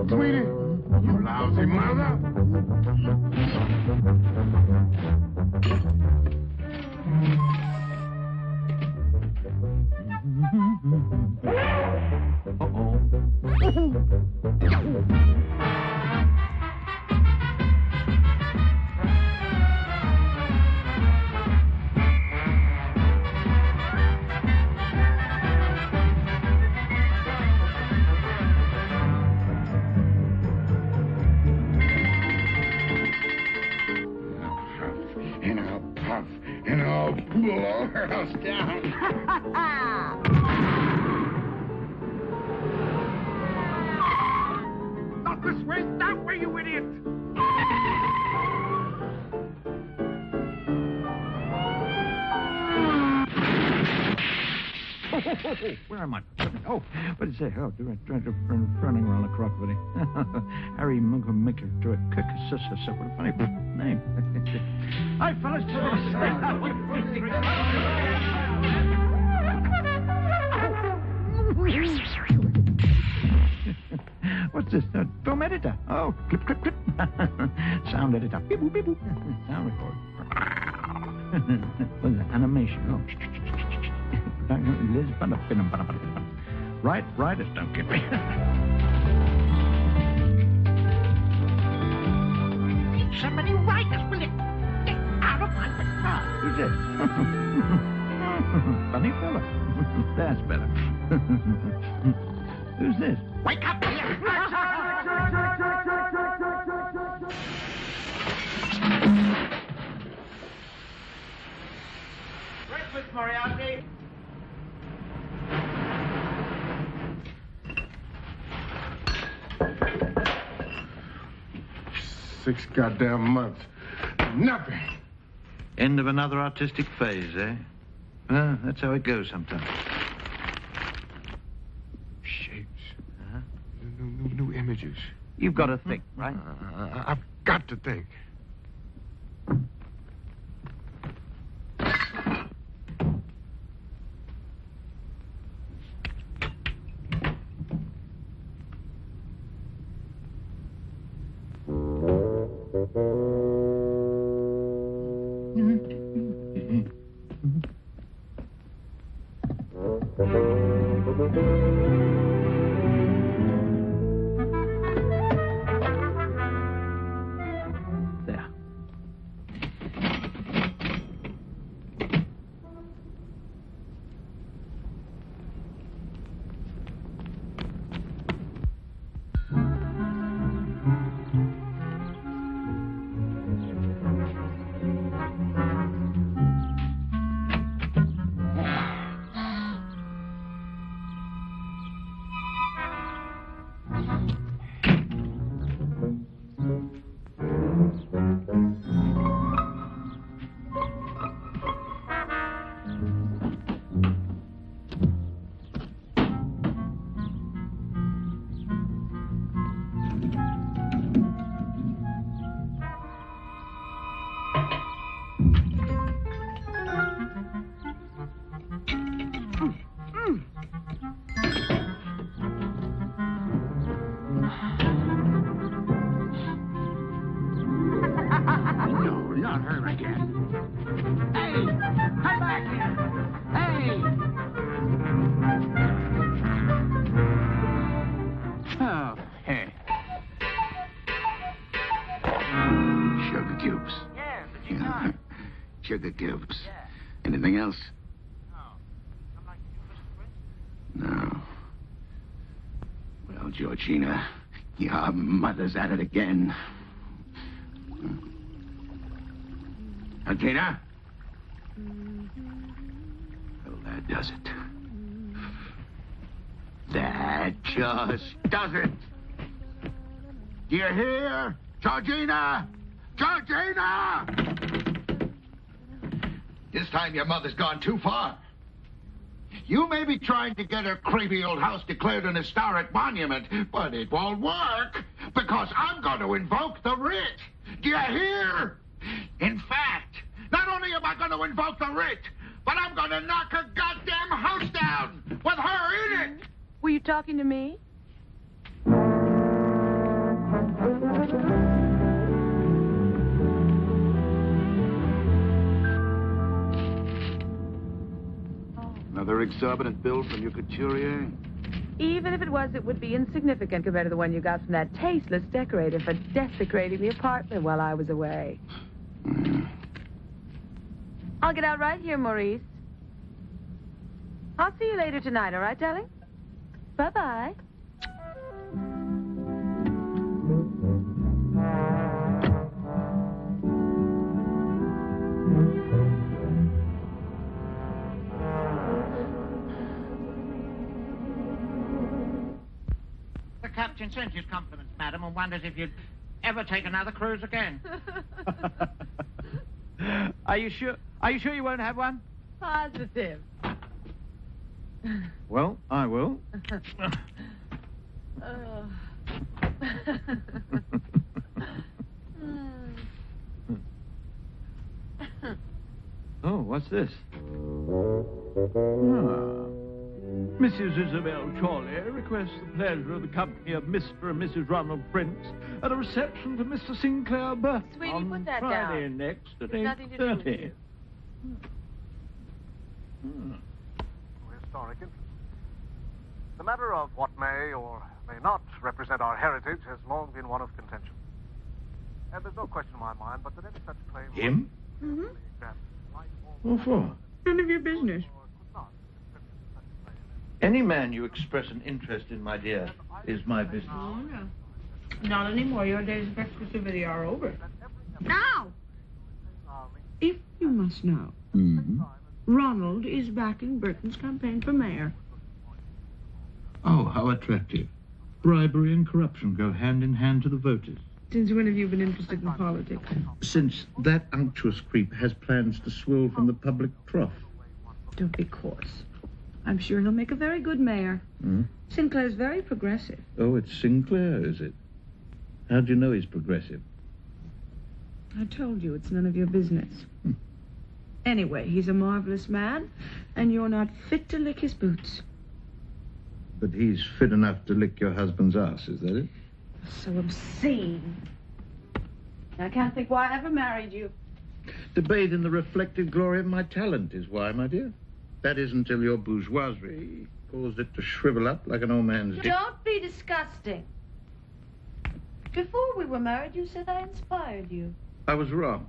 Sweeney, you lousy mother. And I'll blow her house down. Not this way, that way, you idiot! Where am I? Oh, what did it say? Oh, running around the clock, buddy. Harry Munker to a cook sister. What a funny name. Hi, fellas. What's this? Film editor. Oh, clip. Sound editor. Beep, boop, beep, boop. Sound recorder. What's that? Animation. Oh, Right, don't get me. Somebody write us, will you? Get out of my way. Who's this? Funny fella. That's better. Who's this? Wake up, here. Breakfast, Moriarty. 6 goddamn months. Nothing. End of another artistic phase, eh? Well, that's how it goes sometimes. Shapes. New images. You've got to think, right? I've got to think. Sugar cubes. Yeah. Anything else? No. I'd like to do No. Well, Georgina, your mother's at it again. Georgina? Well, that does it. That just does it. Do you hear? Georgina! Georgina! This time your mother's gone too far. You may be trying to get her creepy old house declared an historic monument, but it won't work because I'm going to invoke the writ. Do you hear? In fact, not only am I going to invoke the writ, but I'm going to knock her goddamn house down with her in it. Were you talking to me? Another exorbitant bill from your couturier? Even if it was, it would be insignificant compared to the one you got from that tasteless decorator for desecrating the apartment while I was away. I'll get out right here, Maurice. I'll see you later tonight, all right, darling? Bye-bye. The captain sends his compliments, madam, and wonders if you'd ever take another cruise again. Are you sure? Are you sure you won't have one? Positive. Well, I will. Oh, what's this? Mrs. Isabel Chorley requests the pleasure of the company of Mr. and Mrs. Ronald Prince at a reception for Mr. Sinclair Burton Sweeney, on put that Friday down. next at Nothing to do with 8:30. Historic interest. The matter of what may or may not represent our heritage has long been one of contention. And there's no question in my mind but that any such claim... Him? Mm-hmm. What for? None of your business. Any man you express an interest in, my dear, is my business. Oh, no. Not anymore. Your days of exclusivity are over. Now, if you must know, Mm-hmm. Ronald is backing Burton's campaign for mayor. Oh, how attractive. Bribery and corruption go hand in hand to the voters. Since when have you been interested in politics? Since that unctuous creep has plans to swill from the public trough. Don't be coarse. I'm sure he'll make a very good mayor. Hmm? Sinclair's very progressive. Oh, it's Sinclair, is it? How do you know he's progressive? I told you it's none of your business. Anyway, he's a marvelous man, and you're not fit to lick his boots. But he's fit enough to lick your husband's ass, is that it? So obscene. I can't think why I ever married you. To bathe in the reflected glory of my talent is why, my dear. That is until your bourgeoisie caused it to shrivel up like an old man's dick. Don't be disgusting. Before we were married, you said I inspired you. I was wrong.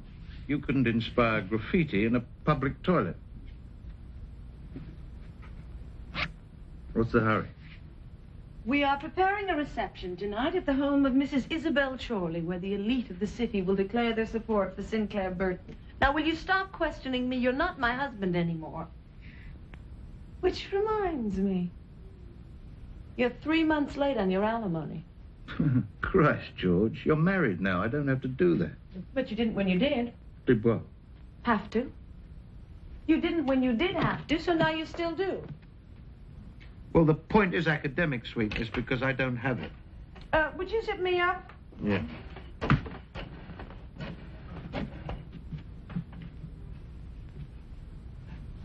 You couldn't inspire graffiti in a public toilet. What's the hurry? We are preparing a reception tonight at the home of Mrs. Isabel Chorley, where the elite of the city will declare their support for Sinclair Burton. Now, will you stop questioning me? You're not my husband anymore. Which reminds me, you're 3 months late on your alimony. Christ, George, you're married now. I don't have to do that. But you didn't when you did. Did what? Have to. You didn't when you did have to, so now you still do. Well, the point is academic sweetness because I don't have it. Would you zip me up? Yeah.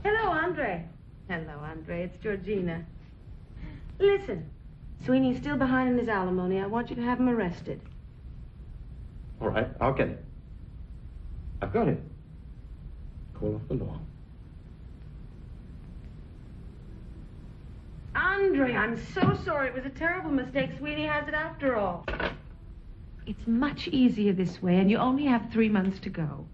Hello, Andre. Hello, Andre. It's Georgina. Listen, Sweeney's still behind in his alimony. I want you to have him arrested. All right, I'll get it. I've got it. Call off the law. Andre, I'm so sorry. It was a terrible mistake. Sweeney has it after all. It's much easier this way, and you only have 3 months to go.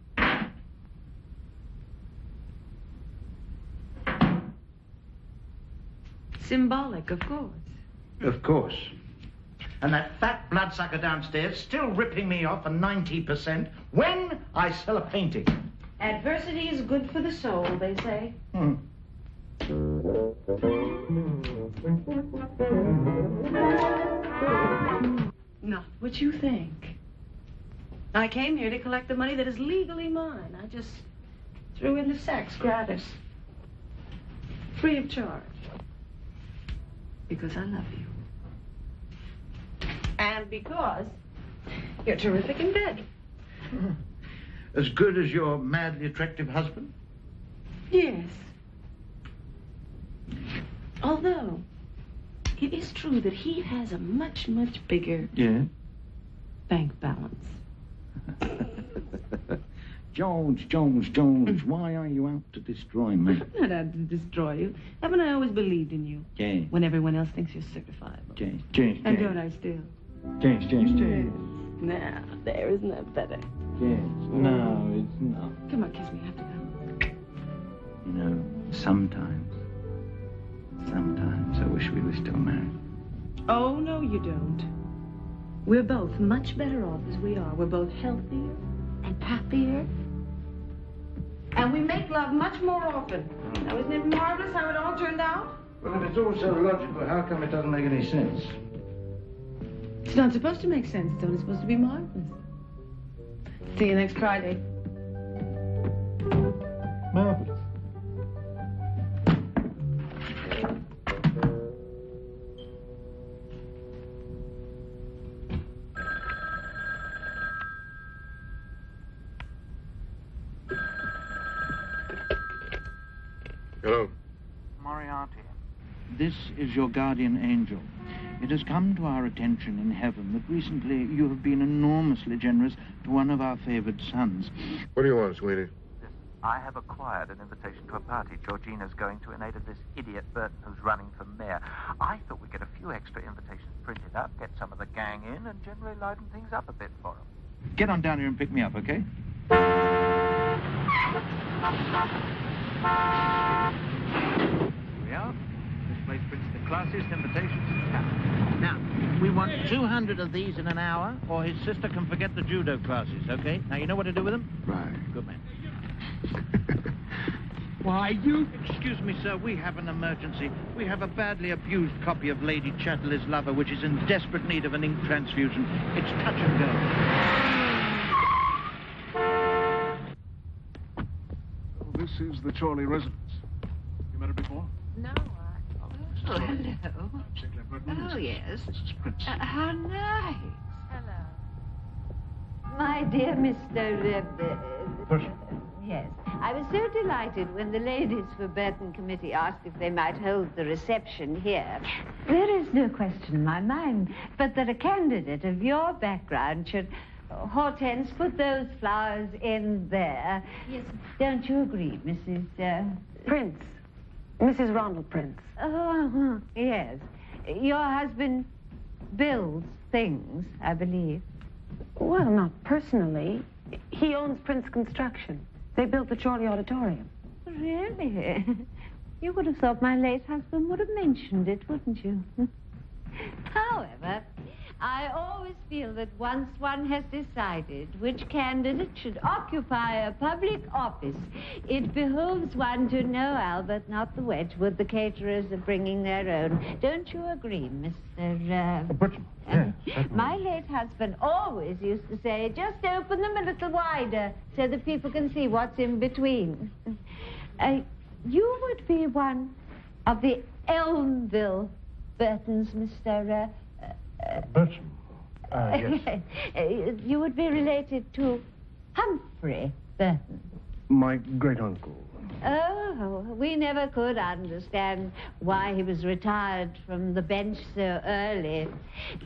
Symbolic, of course. Of course. And that fat bloodsucker downstairs still ripping me off for 90% when I sell a painting. Adversity is good for the soul, they say. Not what you think. I came here to collect the money that is legally mine. I just threw in the sacks gratis. Free of charge. Because I love you. And because you're terrific in bed. As good as your madly attractive husband? Yes. Although, it is true that he has a much, much bigger Yeah. bank balance. George, why are you out to destroy me? I'm not out to destroy you. Haven't I always believed in you? James. When everyone else thinks you're certifiable. James. And don't I still? James. Now, there, isn't that better? James. No, it's not. Come on, kiss me. I have to go. You know, sometimes I wish we were still married. Oh, no, you don't. We're both much better off as we are. We're both healthier and happier. And we make love much more often. Now, isn't it marvelous how it all turned out? Well, if it's all so logical, how come it doesn't make any sense? It's not supposed to make sense. It's only supposed to be marvelous. See you next Friday. Marvelous. Hello. Moriarty. This is your guardian angel. It has come to our attention in heaven that recently you have been enormously generous to one of our favored sons. What do you want, Sweeney? I have acquired an invitation to a party Georgina's going to in aid of this idiot Burton who's running for mayor. I thought we'd get a few extra invitations printed up, get some of the gang in, and generally liven things up a bit for them. Get on down here and pick me up, okay? Here we are. This place prints the classiest invitations in town. Now, we want 200 of these in an hour, or his sister can forget the judo classes, okay? Now, you know what to do with them? Right. Good man. Why, you... Excuse me, sir, we have an emergency. We have a badly abused copy of Lady Chatterley's Lover, which is in desperate need of an ink transfusion. It's touch and go. This is the Chorley residence. You met her before? No, Oh, hello. Oh, yes. How nice. Hello. My dear Mr. Yes. I was so delighted when the ladies for Burton Committee asked if they might hold the reception here. There is no question in my mind but that a candidate of your background should... Hortense, put those flowers in there. Yes. Don't you agree, Mrs. Prince. Mrs. Ronald Prince. Oh, yes. Your husband builds things, I believe. Well, not personally. He owns Prince Construction. They built the Chorley Auditorium. Really? You would have thought my late husband would have mentioned it, wouldn't you? However, I always feel that once one has decided which candidate should occupy a public office, it behooves one to know Albert, not the Wedgwood. The caterers are bringing their own. Don't you agree, Mr. Burton, yes, certainly. My late husband always used to say, just open them a little wider so that people can see what's in between. You would be one of the Elmville Burtons, Mr. Burton. Yes. You would be related to Humphrey Burton. My great-uncle. Oh, we never could understand why he was retired from the bench so early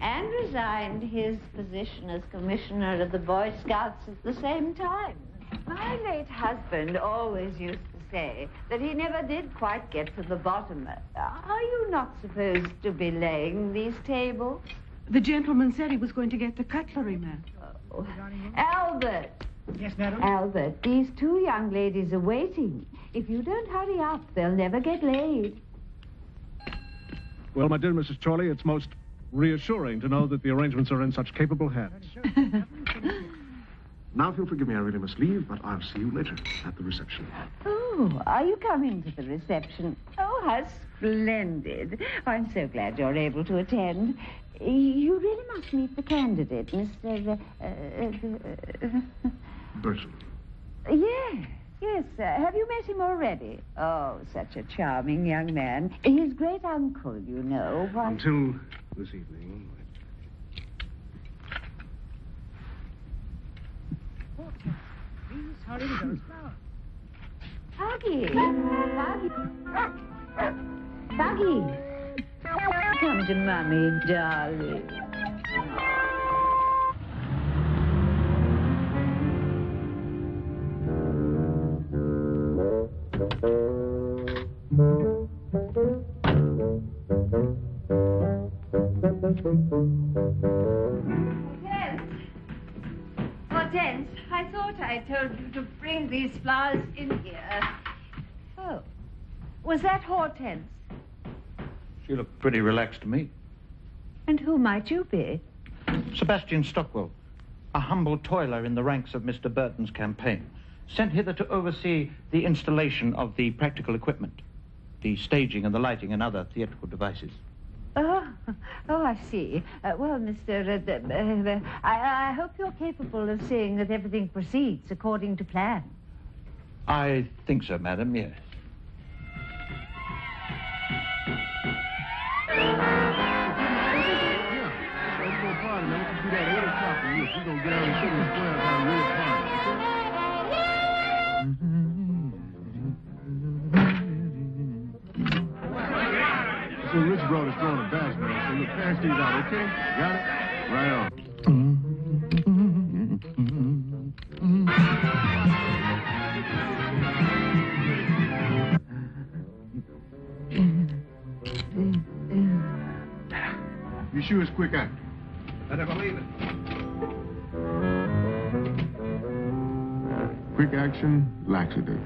and resigned his position as commissioner of the Boy Scouts at the same time. My late husband always used to say that he never did quite get to the bottom. Are you not supposed to be laying these tables? The gentleman said he was going to get the cutlery, ma'am. Oh. Albert. Yes, madam? Albert, these two young ladies are waiting. If you don't hurry up, they'll never get laid. Well, my dear Mrs. Chorley, it's most reassuring to know that the arrangements are in such capable hands. Now, if you'll forgive me, I really must leave, but I'll see you later at the reception. Oh, are you coming to the reception? Oh, how splendid. Oh, I'm so glad you're able to attend. You really must meet the candidate, Mr. Burton. Yes. Have you met him already? Oh, such a charming young man. His great-uncle, you know. What... Until this evening. Please hurry with those flowers. Buggy. Come to Mummy, darling. Hortense, I thought I told you to bring these flowers in here. Oh, was that Hortense? She looked pretty relaxed to me. And who might you be? Sebastian Stockwell, a humble toiler in the ranks of Mr. Burton's campaign, sent hither to oversee the installation of the practical equipment, the staging and the lighting and other theatrical devices. Oh, I see. Well, Mr. I hope you're capable of seeing that everything proceeds according to plan. I think so, madam, yes. So Rich brought us throwing a bass, man. So look, pass these out, okay? Got it? Right on. You sure it's quick act? Better believe it. Quick action, laxative.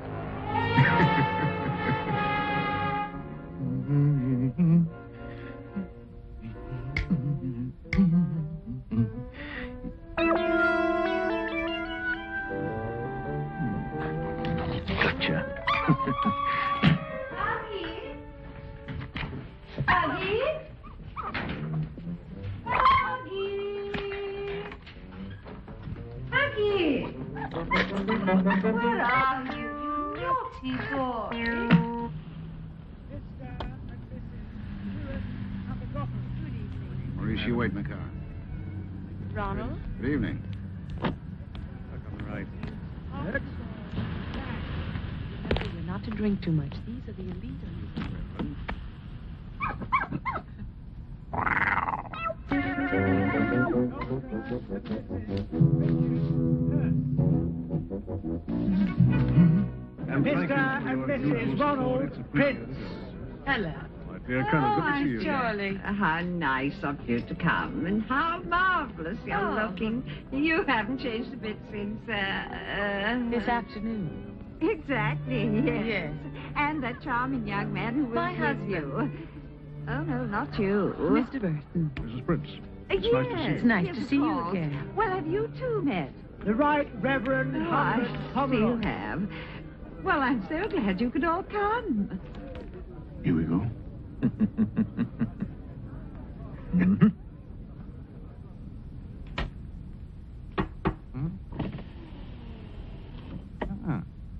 Gotcha. Where are you, you naughty boy? Maurice, you wait in the car. Ronald? Good evening. Back on the right. Remember, you're not to drink too much. These are the elite. Mr. and Mrs. Ronald Prince. Hello. My dear Colonel, good to see you. Charlie. How nice of you to come, and how marvelous you're looking. You haven't changed a bit since, This afternoon. Exactly, yes. Yes. And that charming young man who was My with husband. you. Oh, no, not you. Mr. Burton. Mrs. Prince. Yes, nice to see you. It's nice yes, to of see you course. again. Well, have you two met? The Right Reverend Oh, I Humbert see you Pomeroy. have. Well, I'm so glad you could all come. Here we go.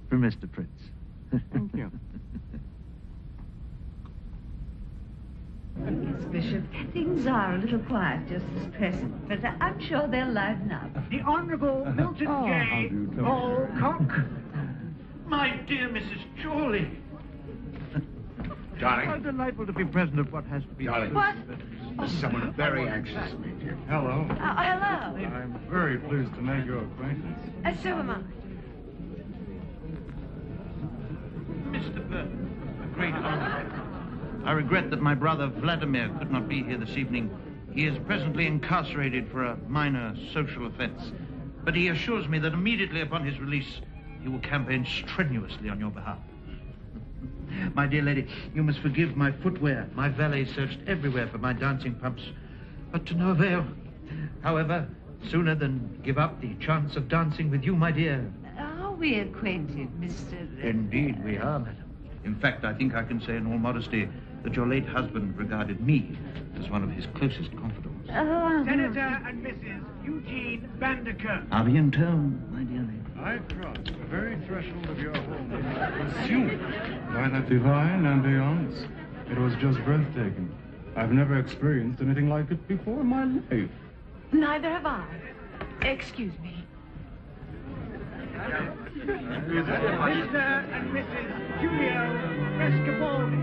For Mr. Prince. Thank you. Yes, Bishop, things are a little quiet just as present, but I'm sure they'll liven up. The Honourable Milton how J. do you tell? Alcock. My dear Mrs. Chorley. Darling. How delightful to be present at what has to be... Darling. What? Someone very anxious to meet you. Hello. Hello. I'm very pleased to make your acquaintance. So am I. Mr. Burton, a great honor. I regret that my brother Vladimir could not be here this evening. He is presently incarcerated for a minor social offense. But he assures me that immediately upon his release, he will campaign strenuously on your behalf. My dear lady, you must forgive my footwear. My valet searched everywhere for my dancing pumps, but to no avail. However, sooner than give up the chance of dancing with you, my dear. Are we acquainted, Mr. Indeed we are, madam. In fact, I think I can say in all modesty that your late husband regarded me as one of his closest confidants. Senator and Mrs. Eugene Vanderkirk. A bientôt, my dear lady. I crossed the very threshold of your home, consumed by that divine ambiance. It was just breathtaking. I've never experienced anything like it before in my life. Neither have I. Excuse me. Mr. and Mrs. Julio Frescobaldi.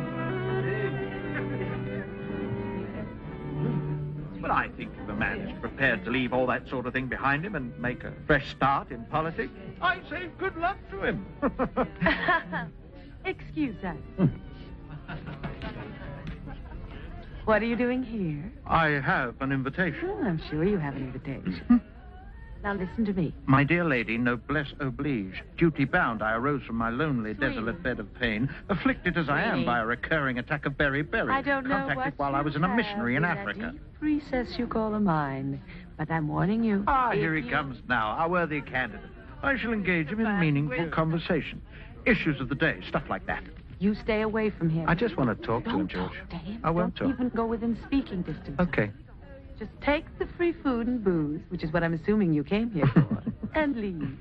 Well, I think if a man is prepared to leave all that sort of thing behind him and make a fresh start in politics, I say good luck to him. Excuse us. What are you doing here? I have an invitation. Oh, I'm sure you have an invitation. Now listen to me. My dear lady, noblesse oblige. Duty bound, I arose from my lonely, desolate bed of pain, afflicted as I am by a recurring attack of beriberi. I don't know Contacted what while I was in a missionary in that Africa. deep recess you call a mind. But I'm warning you. Here he comes now, our worthy candidate. I shall engage him in meaningful conversation. Issues of the day, stuff like that. You stay away from him. I just want to talk to him, George. Talk to him. I won't Don't talk. even go within speaking distance. Okay. Just take the free food and booze, which is what I'm assuming you came here for, and leave.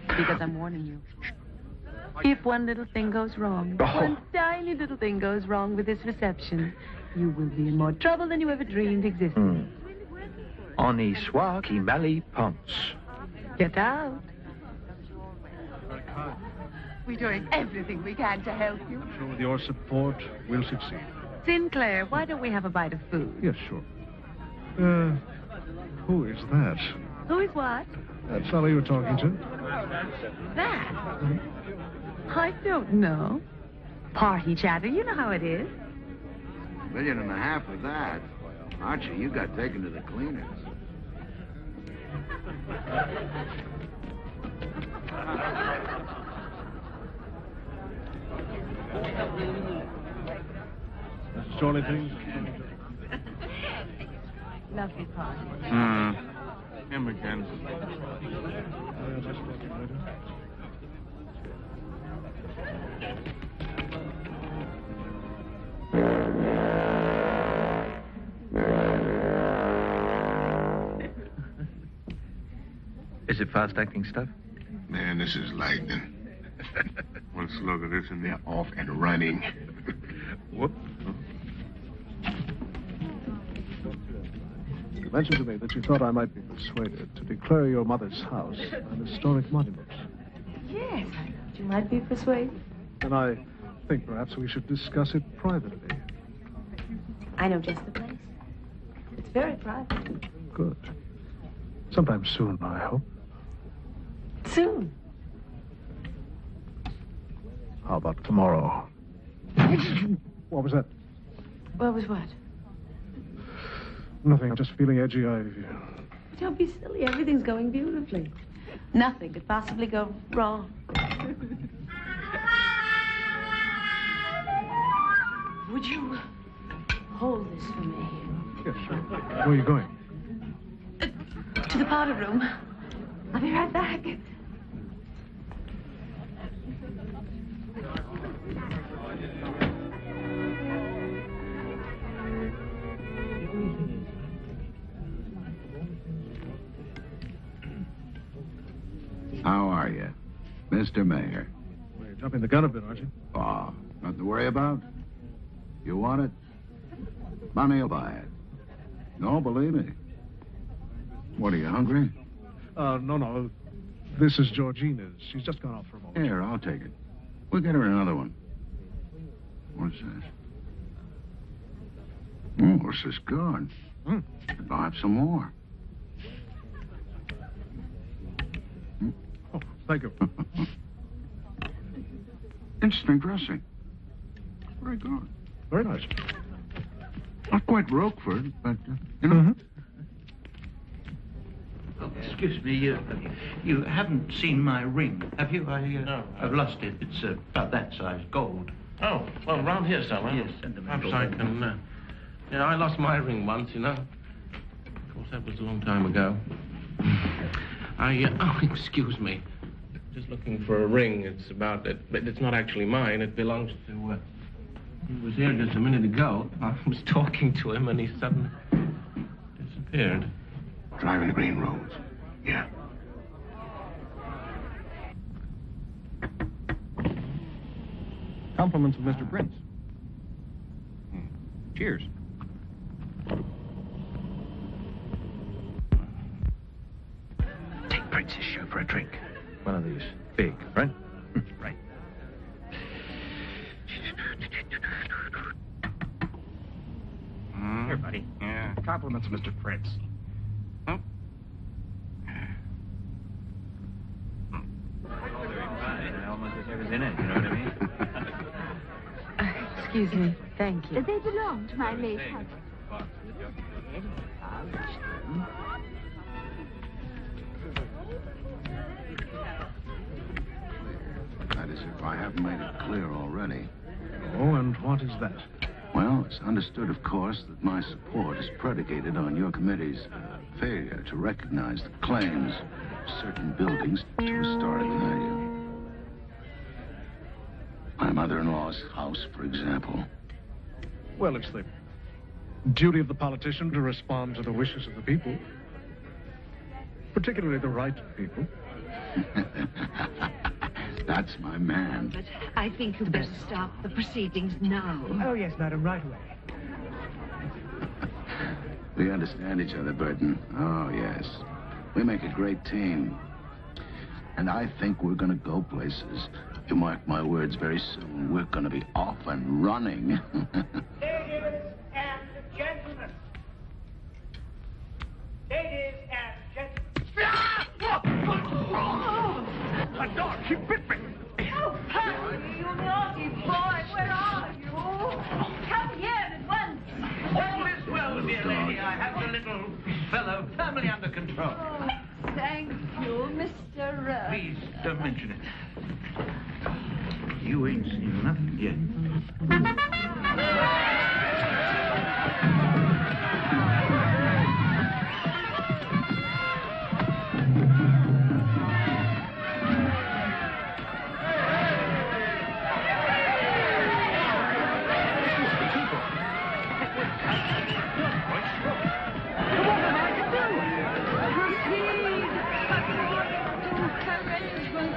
Because I'm warning you. If one little thing goes wrong, one tiny little thing goes wrong with this reception, you will be in more trouble than you ever dreamed existed. On y soit qui mal y pense. Get out. We're doing everything we can to help you. I'm sure with your support, we'll succeed. Sinclair, why don't we have a bite of food? Yes, sure. Who is that? Who is what? That fellow you were talking to? That? I don't know. Party chatter, you know how it is. $1.5 million of that. Archie, you got taken to the cleaners. Mrs. Chorley, please. Lovely party. Him again. Is it fast-acting stuff? Man, this is lightning. Let's look at this, and they're off and running. Whoop. You mentioned to me that you thought I might be persuaded to declare your mother's house an historic monument. Yes, I thought you might be persuaded. And I think perhaps we should discuss it privately. I know just the place. It's very private. Good. Sometime soon, I hope. Soon. How about tomorrow? What was that? What was what? Nothing. I'm just feeling edgy. Don't be silly. Everything's going beautifully. Nothing could possibly go wrong. Would you hold this for me? Yes, sure. Where are you going? To the powder room. I'll be right back. How are you, Mr. Mayor? Well, you're jumping the gun a bit, aren't you? Oh, nothing to worry about. You want it? Money will buy it. No, believe me. What, are you hungry? No. This is Georgina's. She's just gone off for a moment. Here, I'll take it. We'll get her another one. What's this? Oh, this is good. I'll have some more. Oh, thank you. Instant dressing. Very good. Very nice. Not quite Roquefort, but, you know. Oh, excuse me, you haven't seen my ring, have you? No. I've lost it. It's about that size, gold. Oh, well, round here somewhere. Yes, send them. Perhaps I can, I lost my ring once, you know. Of course, that was a long time ago. Oh, excuse me. Just looking for a ring. It's about it, but it's not actually mine. It belongs to, he was here just a minute ago. I was talking to him, and he suddenly disappeared. Driving the green roads. Yeah. Compliments of Mr. Prince. Cheers. Take Prince's shoe for a drink. One of these. Big, right? Right. Here, buddy. Yeah. Compliments of Mr. Prince. Oh. Almost as if it was in it, you know what I mean? Excuse me. Thank you. They belong to my late husband. That is, if I haven't made it clear already. Oh, and what is that? Well, it's understood, of course, that my support is predicated on your committee's failure to recognize the claims of certain buildings to historic value. My mother-in-law's house, for example. Well, it's the duty of the politician to respond to the wishes of the people. Particularly the right people. That's my man. But I think you'd better stop the proceedings now. Oh, yes, madam, right away. We understand each other, Burton. Oh, yes. We make a great team. And I think we're going to go places. You mark my words, very soon we're going to be off and running. Ladies and gentlemen. Ladies and gentlemen. A dog, he bit me. Oh, Percy, you naughty boy, where are you? Come here at once. All is well, dear lady. I have the little fellow firmly under control. Oh, thank you, Mr. Please, don't mention it. You ain't seen nothing yet.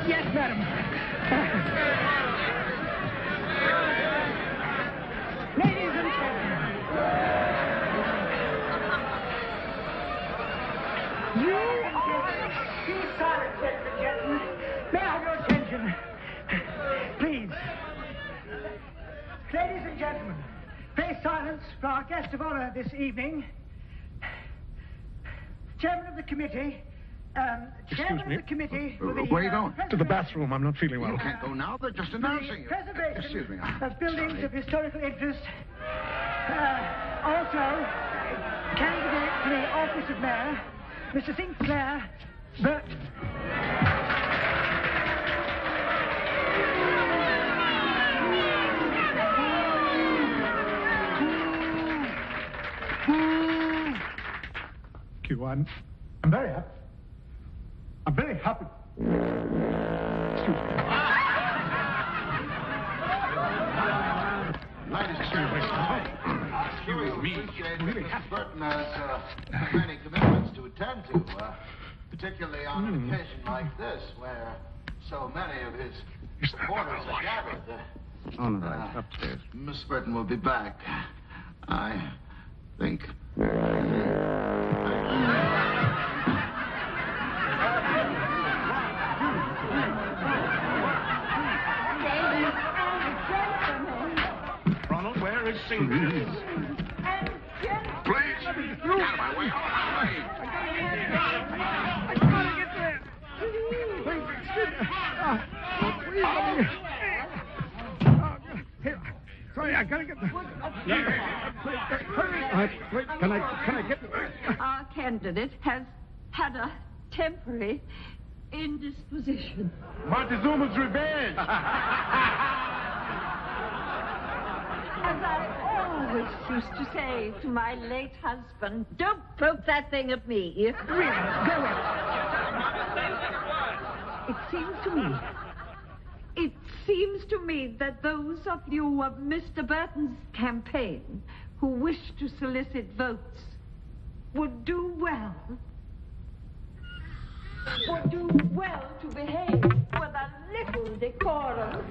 Yes, madam. Ladies and gentlemen. You are... Be silent, gentlemen. May I have your attention? Please. Ladies and gentlemen, pay silence for our guest of honor this evening. Chairman of the committee... Excuse me. The committee where are you going? To the bathroom. I'm not feeling well. You can't go now. They're just announcing you. Preservation Excuse me. of buildings of historical interest. Also, candidate for the office of mayor, Mr. Sinclair Burton. Q, I'm very happy. I'm very happy. Excuse me. Mr. Burton has many commitments to attend to, particularly on an occasion like this, where so many of his supporters are gathered. All right, upstairs. Miss Burton will be back. I think. Ronald, where is Sinclair? Please, get out of my way. Out of my way. I gotta get there. Sorry, I gotta get there. Can I get there? Our candidate has had a temporary indisposition. Montezuma's revenge! As I always used to say to my late husband, don't poke that thing at me. Really, go ahead. It seems to me that those of you of Mr. Burton's campaign who wish to solicit votes would do well to behave with a little decorum.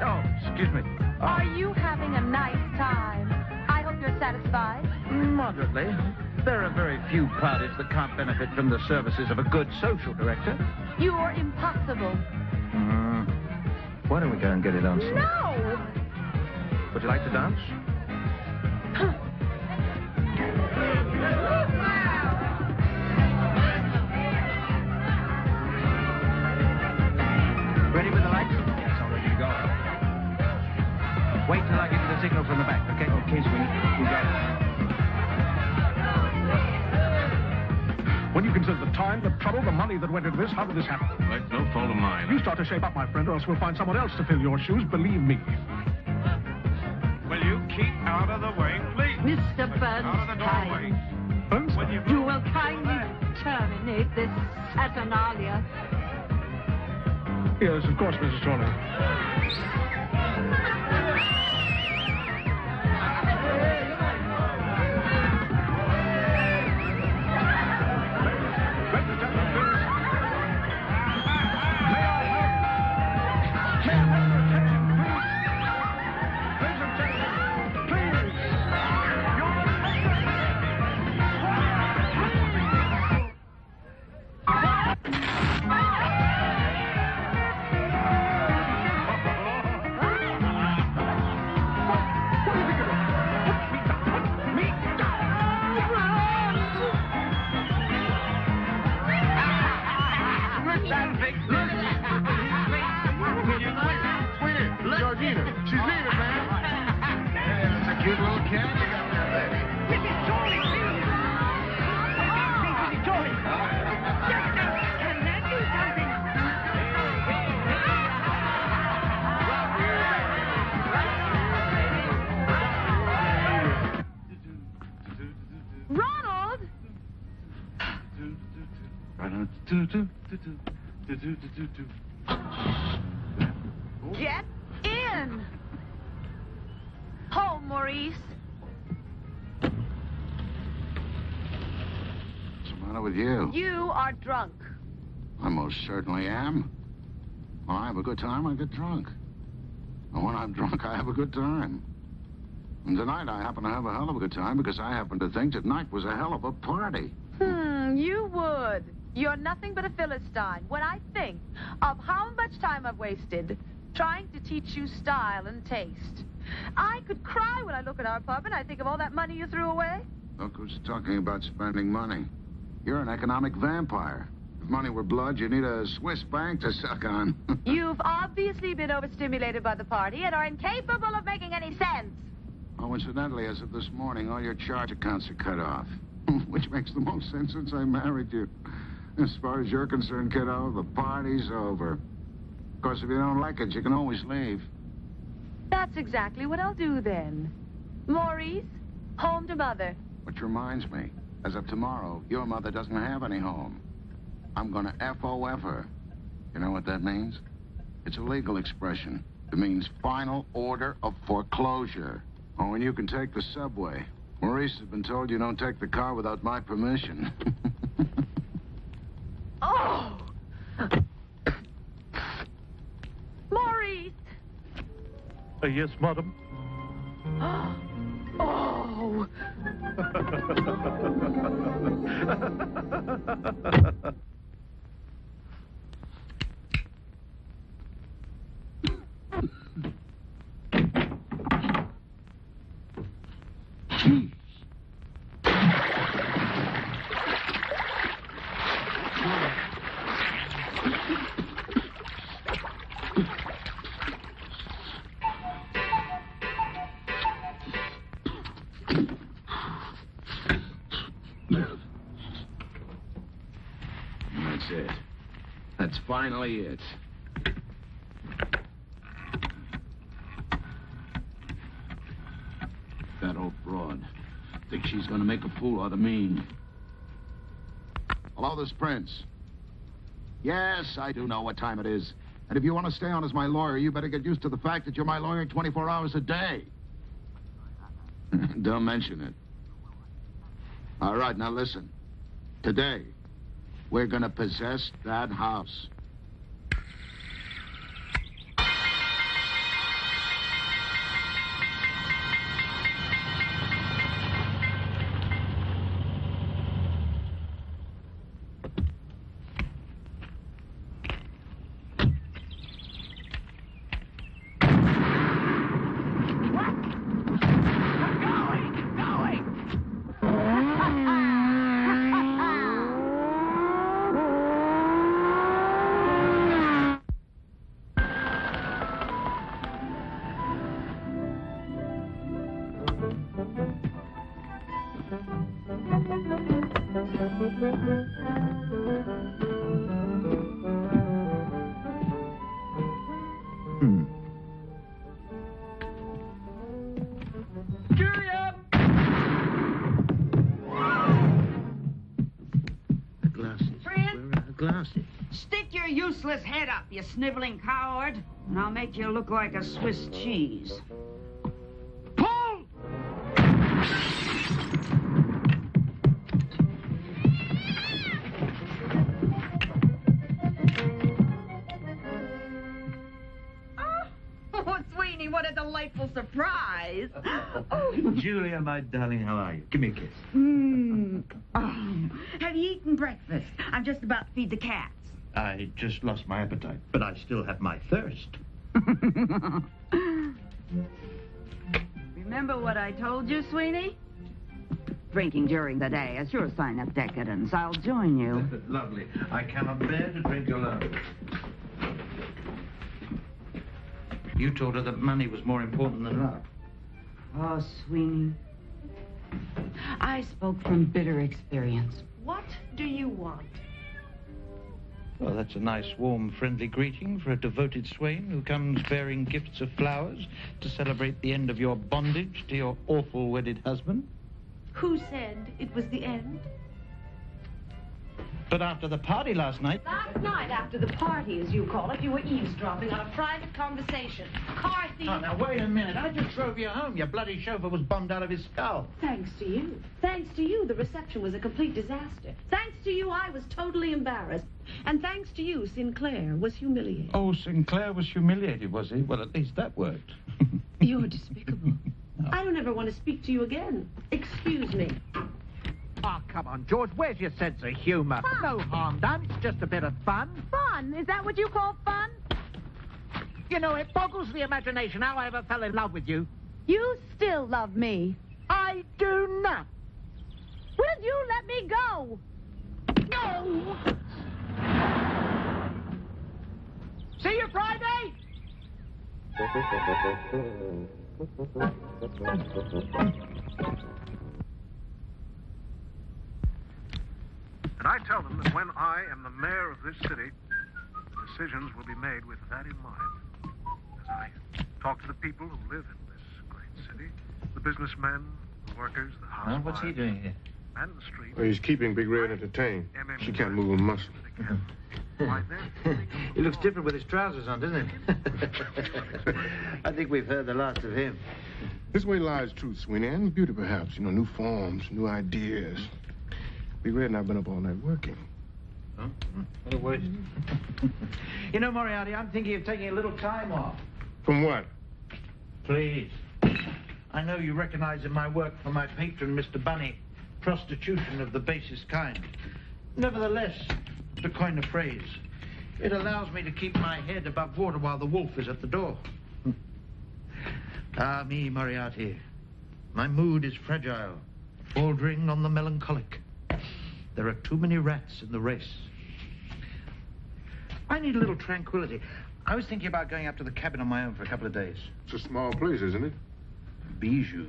Oh, excuse me. Are you having a nice time? I hope you're satisfied. Moderately. There are very few parties that can't benefit from the services of a good social director. You're impossible. Why don't we go and get it on? No! Would you like to dance? Ready with the lights? Yes, all ready to go. Wait till I give you the signal from the back, okay? Okay, Sweeney. You got it. When you consider the time, the trouble, the money that went into this, how did this happen? Well, it's no fault of mine. You start to shape up, my friend, or else we'll find someone else to fill your shoes, believe me. Will you keep out of the way, please? Mr. Out of the doorway. Bernstein, you will kindly terminate this saturnalia. Yes, of course, Mrs. Chorley. Get in! Home, Maurice. What's the matter with you? You are drunk. I most certainly am. When I have a good time, I get drunk. And when I'm drunk, I have a good time. And tonight, I happen to have a hell of a good time because I happen to think tonight was a hell of a party. You would. You're nothing but a Philistine. When I think of how much time I've wasted trying to teach you style and taste, I could cry when I look at our pub and I think of all that money you threw away. Look who's talking about spending money. You're an economic vampire. If money were blood, you need a Swiss bank to suck on. You've obviously been overstimulated by the party and are incapable of making any sense. Oh, incidentally, as of this morning, all your charge accounts are cut off. Which makes the most sense since I married you. As far as you're concerned, kiddo, the party's over. Of course, if you don't like it, you can always leave. That's exactly what I'll do then. Maurice, home to Mother. Which reminds me, as of tomorrow, your mother doesn't have any home. I'm gonna FOF her. You know what that means? It's a legal expression. It means final order of foreclosure. Oh, and you can take the subway. Maurice has been told you don't take the car without my permission. Oh! Maurice! Yes, madam. Oh! That's it. That's finally it. That old broad. Think she's gonna make a fool out of me. Hello, this Prince. Yes, I do know what time it is. And if you want to stay on as my lawyer, you better get used to the fact that you're my lawyer 24 hours a day. Don't mention it. All right, now listen. Today, we're gonna possess that house. Julia! The glasses. Trent? Where are the glasses? Stick your useless head up, you sniveling coward, and I'll make you look like a Swiss cheese. Pull! Oh, Sweeney, what a delightful surprise. Julia, my darling, how are you? Give me a kiss. Oh, have you eaten breakfast? I'm just about to feed the cats. I just lost my appetite, but I still have my thirst. Remember what I told you, Sweeney? Drinking during the day is your sign of decadence. I'll join you. Lovely. I cannot bear to drink alone. You told her that money was more important than love. Oh, Sweeney. I spoke from bitter experience. What do you want? Well, that's a nice, warm, friendly greeting for a devoted swain who comes bearing gifts of flowers to celebrate the end of your bondage to your awful wedded husband. Who said it was the end? But after the party last night... Last night, after the party, as you call it, you were eavesdropping on a private conversation. Car thief... Oh, now, wait a minute. I just drove you home. Your bloody chauffeur was bombed out of his skull. Thanks to you. Thanks to you, the reception was a complete disaster. Thanks to you, I was totally embarrassed. And thanks to you, Sinclair was humiliated. Oh, Sinclair was humiliated, was he? Well, at least that worked. You're despicable. No. I don't ever want to speak to you again. Excuse me. Oh, come on, George. Where's your sense of humor? Fun. No harm done. It's just a bit of fun. Fun? Is that what you call fun? You know, it boggles the imagination how I ever fell in love with you. You still love me. I do not. Will you let me go? No! See you Friday! And I tell them that when I am the mayor of this city, decisions will be made with that in mind. As I talk to the people who live in this great city, the businessmen, the workers, the housewives... What's he doing here? And the street... Well, he's keeping Big Red entertained. She can't move a muscle. He looks different with his trousers on, doesn't he? I think we've heard the last of him. This way lies truth, Sweeney, and beauty, perhaps. You know, new forms, new ideas. Big Red and I've been up all night working. Huh? What a waste. You know, Moriarty, I'm thinking of taking a little time off. From what? Please. I know you recognize in my work for my patron, Mr. Bunny, prostitution of the basest kind. Nevertheless, to coin a phrase, it allows me to keep my head above water while the wolf is at the door. Ah, me, Moriarty. My mood is fragile, bordering on the melancholic. There are too many rats in the race. I need a little tranquility. I was thinking about going up to the cabin on my own for a couple of days. It's a small place, isn't it? Bijou.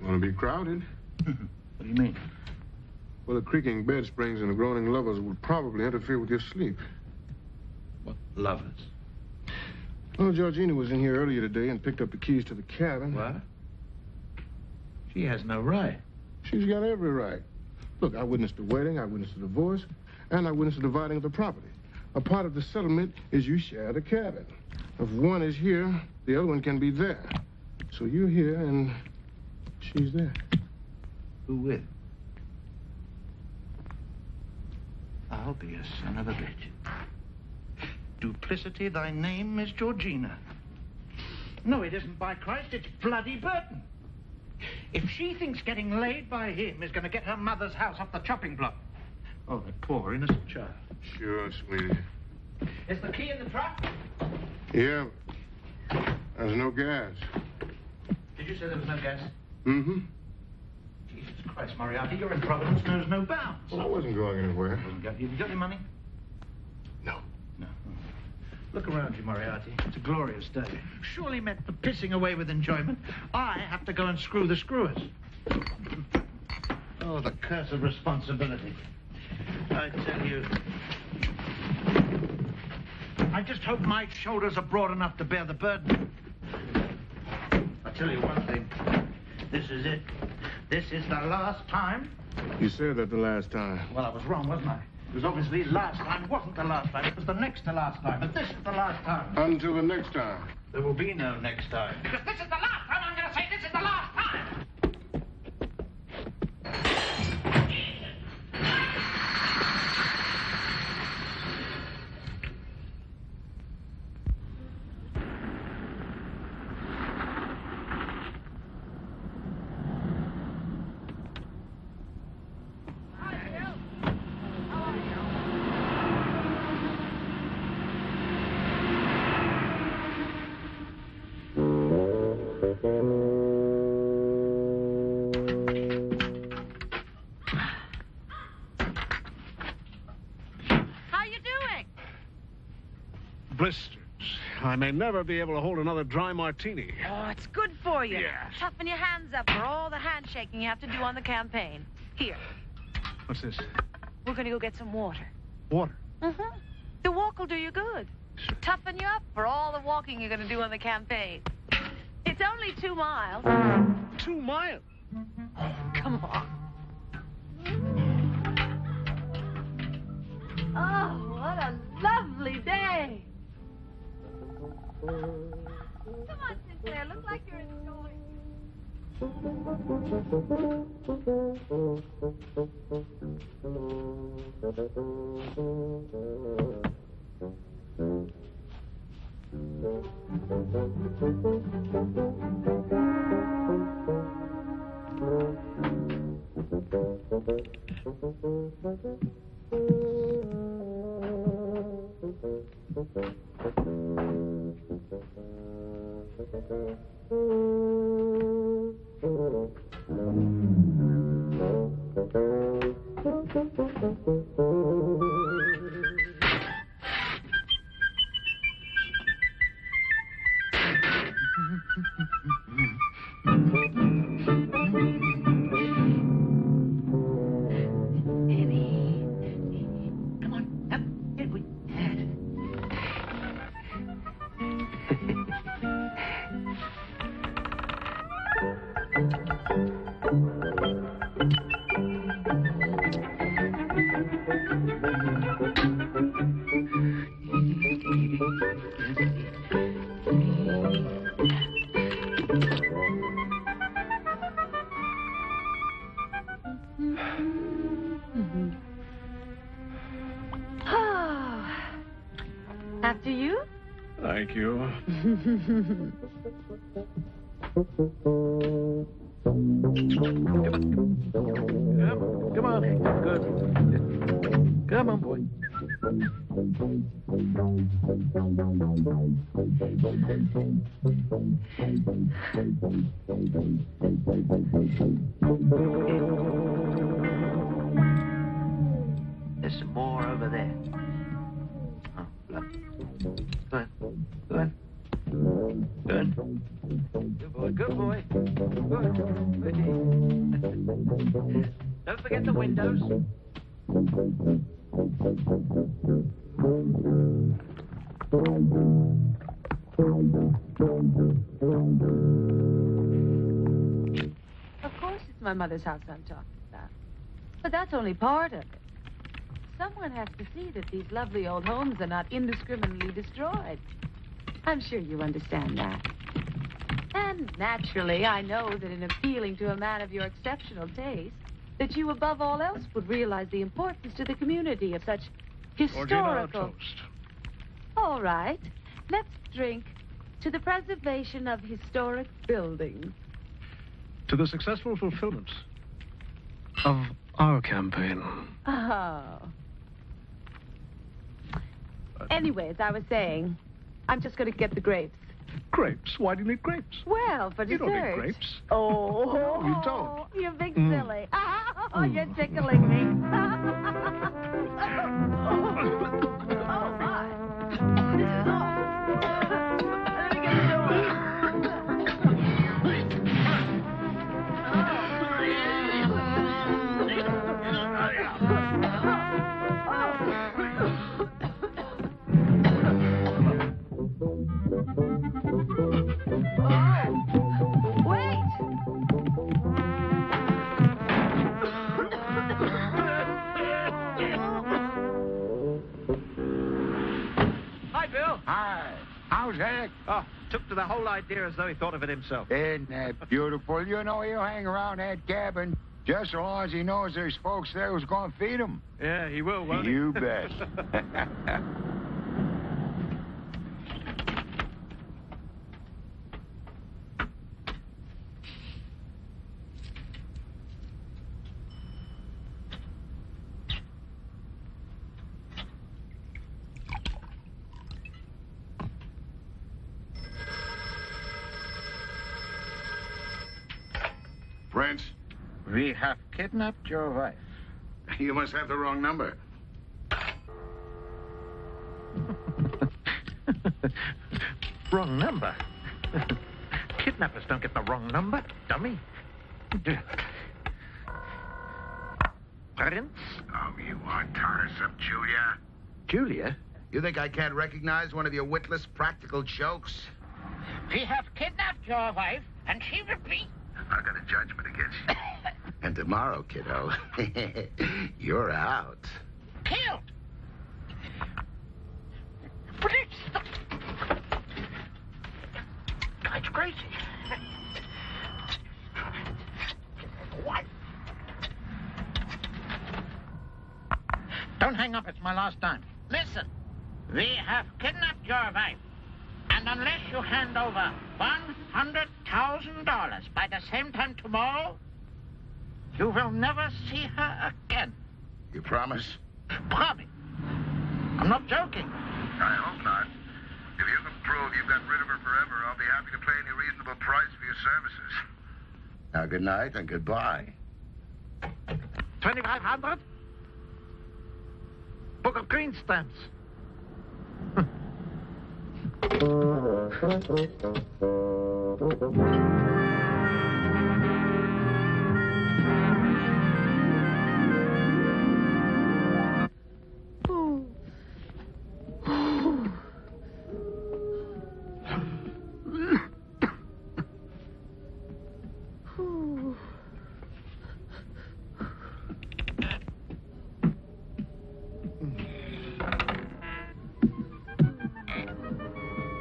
Want to be crowded? What do you mean? Well, the creaking bed springs and the groaning lovers would probably interfere with your sleep. What lovers? Well, Georgina was in here earlier today and picked up the keys to the cabin. What? She has no right. She's got every right. Look, I witnessed the wedding, I witnessed the divorce, and I witnessed the dividing of the property. A part of the settlement is you share the cabin. If one is here, the other one can be there. So you're here and she's there. Who with? I'll be a son of a bitch. Duplicity, thy name is Georgina. No, it isn't, by Christ, it's bloody Burton. If she thinks getting laid by him is going to get her mother's house off the chopping block. Oh, that poor innocent child. Sure, Sweeney. Is the key in the truck? Yeah. There's no gas. Did you say there was no gas? Mm-hmm. Jesus Christ, Moriarty, your improvidence knows no bounds. Well, I wasn't going anywhere. Have you got any money? No. No. Look around you, Moriarty. It's a glorious day. Surely meant for pissing away with enjoyment. I have to go and screw the screwers. Oh, the curse of responsibility. I tell you. I just hope my shoulders are broad enough to bear the burden. I'll tell you one thing. This is it. This is the last time. You said that the last time. Well, I was wrong, wasn't I? It was obviously last time. It wasn't the last time. It was the next to last time. But this is the last time. Until the next time. There will be no next time. Because this is the last time I'm going to say this is the last time. Blisters. I may never be able to hold another dry martini. Oh, it's good for you. Yes. Toughen your hands up for all the handshaking you have to do on the campaign. Here, What's this? we're going to go get some water. Water. Mm-hmm. The walk will do you good. Toughen you up for all the walking you're going to do on the campaign. It's only 2 miles. 2 miles? Oh, come on. Oh, what a lovely day. Come on, Sinclair. Look like you're enjoying After you? Thank you. Come on. Good. Come on, boy. There's some more over there. Oh, look. Go on. Go on. Good. Good boy. Good boy. Good. Don't forget the windows. Of course it's my mother's house I'm talking about. But that's only part of it. Someone has to see that these lovely old homes are not indiscriminately destroyed. I'm sure you understand that. And naturally, I know that in appealing to a man of your exceptional taste, that you above all else would realize the importance to the community of such historical... Toast. All right. Let's drink to the preservation of historic buildings. To the successful fulfillment of our campaign. Oh. Anyway, as I was saying, I'm just going to get the grapes. Grapes? Why do you need grapes? Well, for dessert. You don't need grapes. Oh. No, you don't. You big silly. Oh, you're tickling me. Oh, my. Let me get the door. How's Hank? Oh, took to the whole idea as though he thought of it himself. Isn't that beautiful? You know, he'll hang around that cabin just so long as he knows there's folks there who's going to feed him. Yeah, he will, won't he? You bet. Prince, We have kidnapped your wife. you must have the wrong number. Wrong number. Kidnappers don't get the wrong number, dummy. Prince? Oh, you are tiresome, Julia. Julia? You think I can't recognize one of your witless practical jokes? We have kidnapped your wife, and she repeats. I got a judgment against you. And tomorrow, kiddo, you're out. Killed. Please stop. Guy's crazy. What? Don't hang up. It's my last time. Listen. We have kidnapped your wife. And unless you hand over $100,000 by the same time tomorrow, you will never see her again. You promise? Promise. I'm not joking. I hope not. If you can prove you've got rid of her forever, I'll be happy to pay any reasonable price for your services. Now, good night and goodbye. 2,500? Book of green stamps.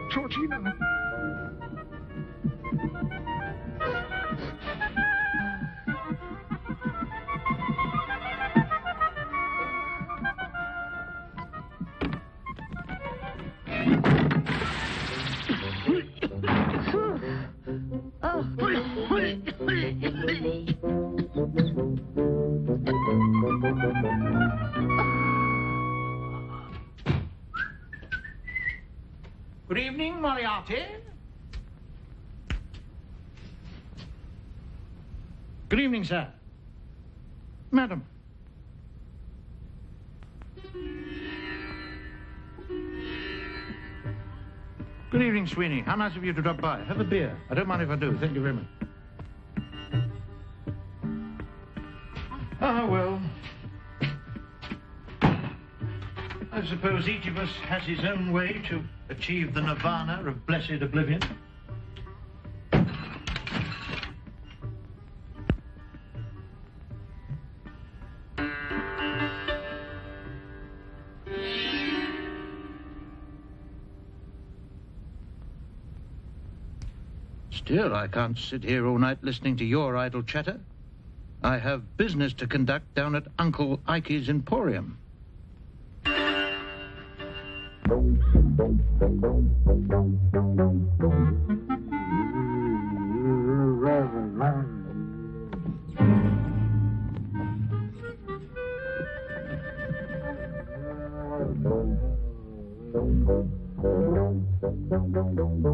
Georgina. Good evening, Moriarty. Good evening, sir. Madam. Good evening, Sweeney. How nice of you to drop by. Have a beer. I don't mind if I do. Thank you very much. Ah, well. I suppose each of us has his own way to achieve the nirvana of blessed oblivion. Still, I can't sit here all night listening to your idle chatter. I have business to conduct down at Uncle Ikey's Emporium.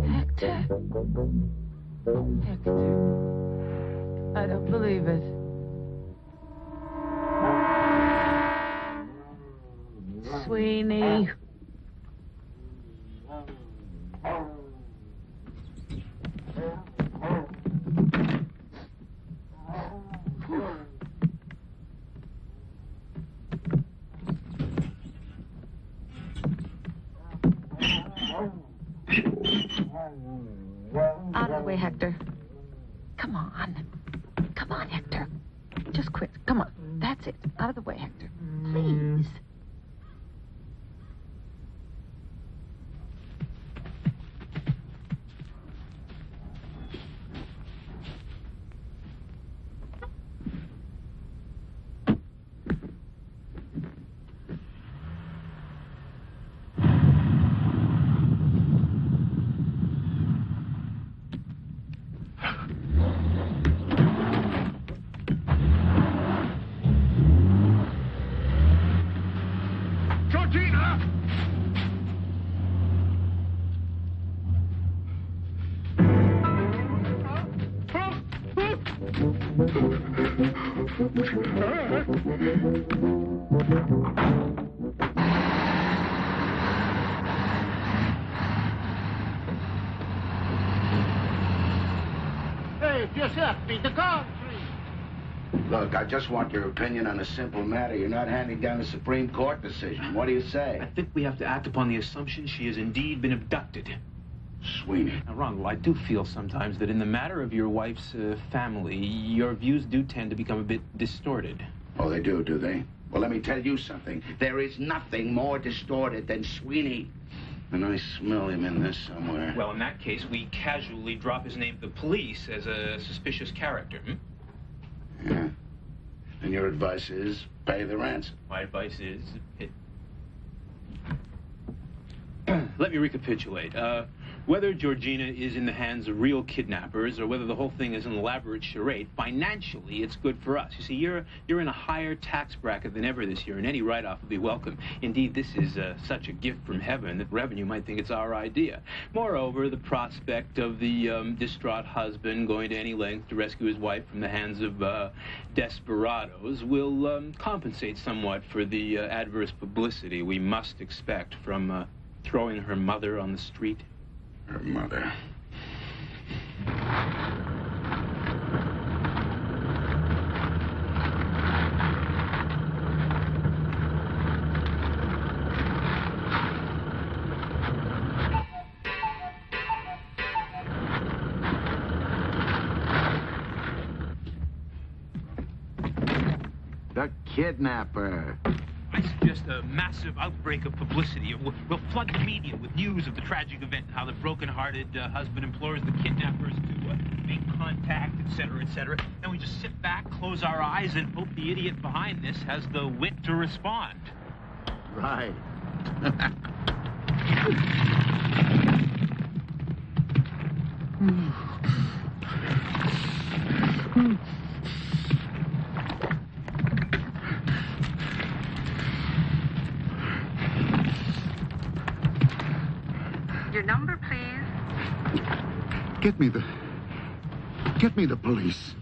Hector, I don't believe it. Sweeney. Out of the way, Hector. Come on. Come on, Hector. Just quit. Come on. That's it. Out of the way, Hector. Please. Hey, Giuseppe, the gum tree. Look, I just want your opinion on a simple matter. You're not handing down a Supreme Court decision. What do you say? I think we have to act upon the assumption she has indeed been abducted. Sweeney. Now, Ronald, I do feel sometimes that in the matter of your wife's family, your views do tend to become a bit distorted. Oh, they do they? Well, let me tell you something. There is nothing more distorted than Sweeney. And I smell him in this somewhere. Well, in that case, we casually drop his name to the police as a suspicious character, Yeah. And your advice is pay the ransom? My advice is... Let me recapitulate. Whether Georgina is in the hands of real kidnappers or whether the whole thing is an elaborate charade, financially, it's good for us. You see, you're in a higher tax bracket than ever this year, and any write-off will be welcome. Indeed, this is such a gift from heaven that revenue might think it's our idea. Moreover, the prospect of the distraught husband going to any length to rescue his wife from the hands of desperados will compensate somewhat for the adverse publicity we must expect from throwing her mother on the street. Her mother. The kidnapper. I suggest a massive outbreak of publicity. We'll flood the media with news of the tragic event, how the broken-hearted husband implores the kidnappers to make contact, etc., etc. Then we just sit back, close our eyes, and hope the idiot behind this has the wit to respond. Right. Your number, please. Get me the police.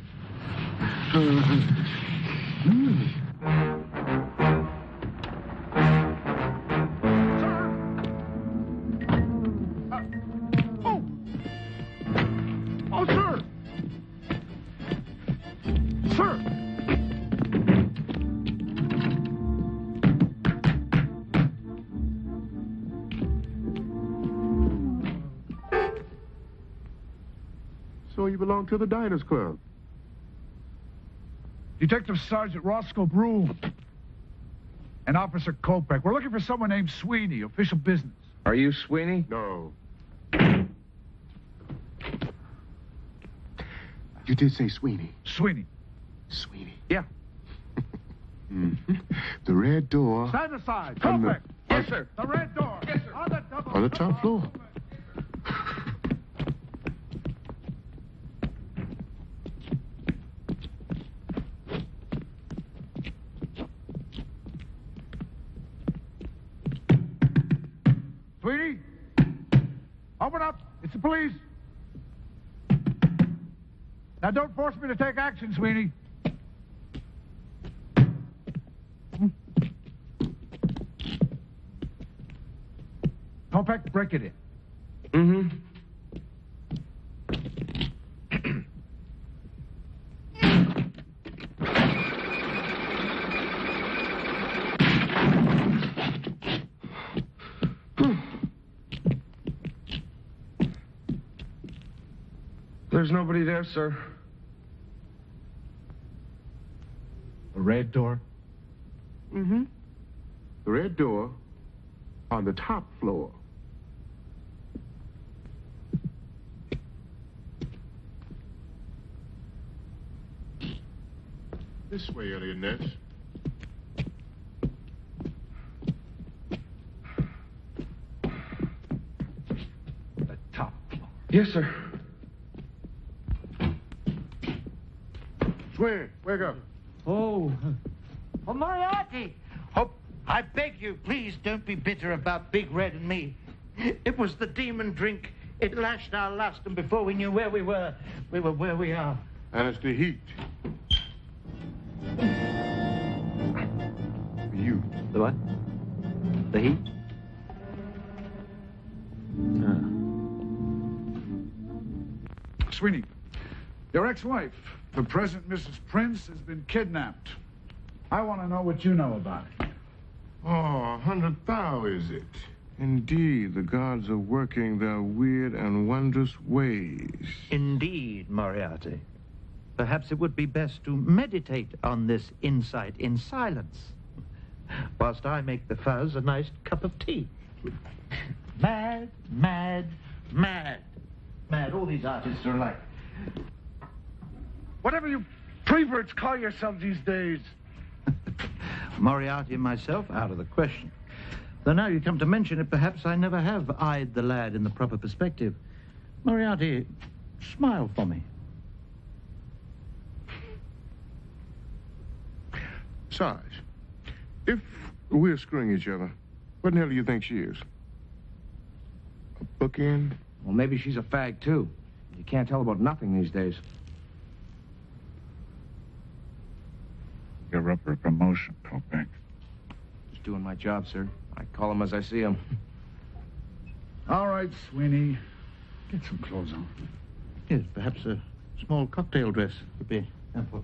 Oh, sir! Sir! So you belong to the Diners Club? Detective Sergeant Roscoe Broom and Officer Kopech. We're looking for someone named Sweeney, official business. Are you Sweeney? No. You did say Sweeney. Sweeney. Sweeney. Yeah. The red door. Stand aside. On the- Kopech. Yes, sir. The red door. Yes, sir. On the double. On the top floor. Sweeney? Open up. It's the police. Now, don't force me to take action, Sweeney. Kopech, break it in. Mm-hmm. There's nobody there, sir. The red door? Mm-hmm. The red door on the top floor. This way, Elliot Ness. The top floor. Yes, sir. Sweeney, wake up. Oh, Moriarty! Oh, I beg you, please don't be bitter about Big Red and me. It was the demon drink. It lashed our lust, and before we knew where we were where we are. And it's the heat. For you. The what? The heat? Sweeney, your ex-wife, the present Mrs. Prince, has been kidnapped. I want to know what you know about it. Oh, 100 thou, is it? Indeed, the gods are working their weird and wondrous ways. Indeed, Moriarty. Perhaps it would be best to meditate on this insight in silence, whilst I make the fuzz a nice cup of tea. Mad, mad, mad. Mad. All these artists are alike. Whatever you preverts call yourselves these days. Moriarty and myself, out of the question. Though now you come to mention it, perhaps I never have eyed the lad in the proper perspective. Moriarty, smile for me. Sarge, if we're screwing each other, what in the hell do you think she is? A bookend? Well, maybe she's a fag, too. You can't tell about nothing these days. You're up for a promotion, Kopeck. Just doing my job, sir. I call them as I see them. All right, Sweeney. Get some clothes on. Yes, perhaps a small cocktail dress would be helpful.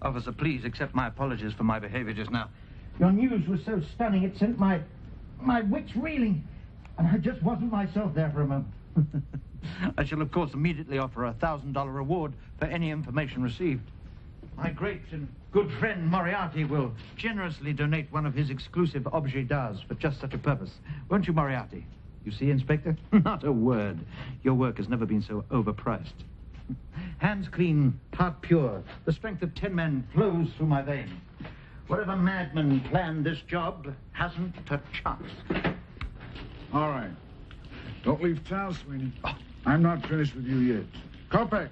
Officer, please accept my apologies for my behavior just now. Your news was so stunning, it sent my wits reeling. And I just wasn't myself there for a moment. I shall, of course, immediately offer a $1,000 reward for any information received. My great and good friend Moriarty will generously donate one of his exclusive objets d'art for just such a purpose. Won't you, Moriarty? You see, Inspector? Not a word. Your work has never been so overpriced. Hands clean, heart pure. The strength of 10 men flows through my veins. Whatever madman planned this job hasn't a chance. All right. Don't leave town, Sweeney. I'm not finished with you yet. Kopeck.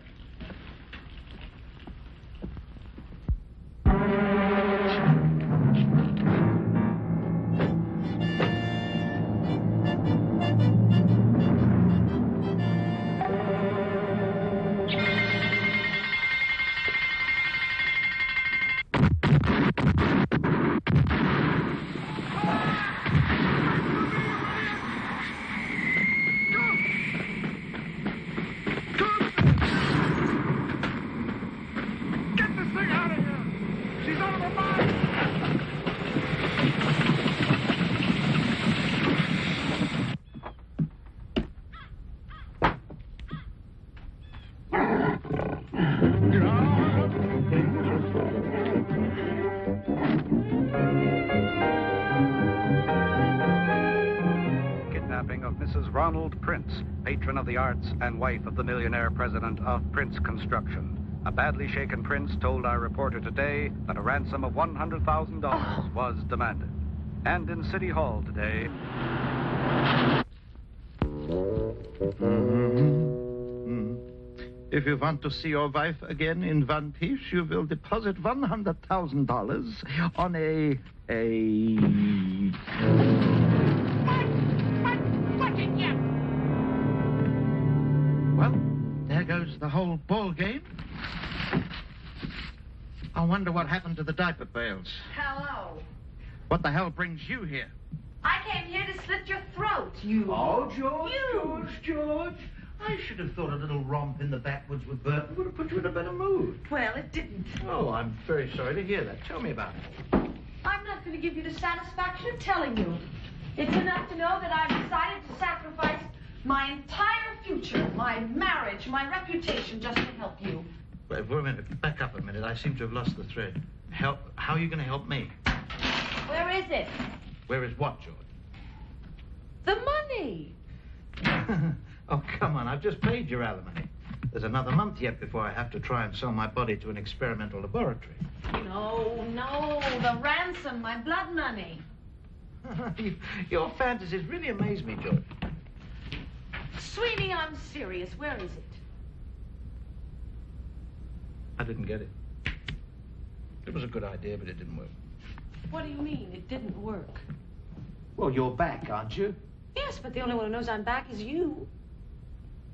Prince, patron of the arts and wife of the millionaire president of Prince Construction. A badly shaken Prince told our reporter today that a ransom of $100,000 was demanded. And in City Hall today... If you want to see your wife again in one piece, you will deposit $100,000 on a... Well, there goes the whole ball game. I wonder what happened to the diaper pails. Hello. What the hell brings you here? I came here to slit your throat, you... Oh, George. I should have thought a little romp in the backwoods with Burton would have put you in a better mood. Well, it didn't. Oh, I'm very sorry to hear that. Tell me about it. I'm not going to give you the satisfaction of telling you. It's enough to know that I've decided to sacrifice my entire future, my marriage, my reputation, just to help you. Wait a minute. Back up a minute. I seem to have lost the thread. How are you going to help me? Where is it? Where is what, George? The money. Oh, come on. I've just paid your alimony. There's another month yet before I have to try and sell my body to an experimental laboratory. No, the ransom, my blood money. Your fantasies really amaze me, George. Sweeney, I'm serious. Where is it? I didn't get it. It was a good idea, but it didn't work. What do you mean, it didn't work? Well, you're back, aren't you? Yes, but the only one who knows I'm back is you.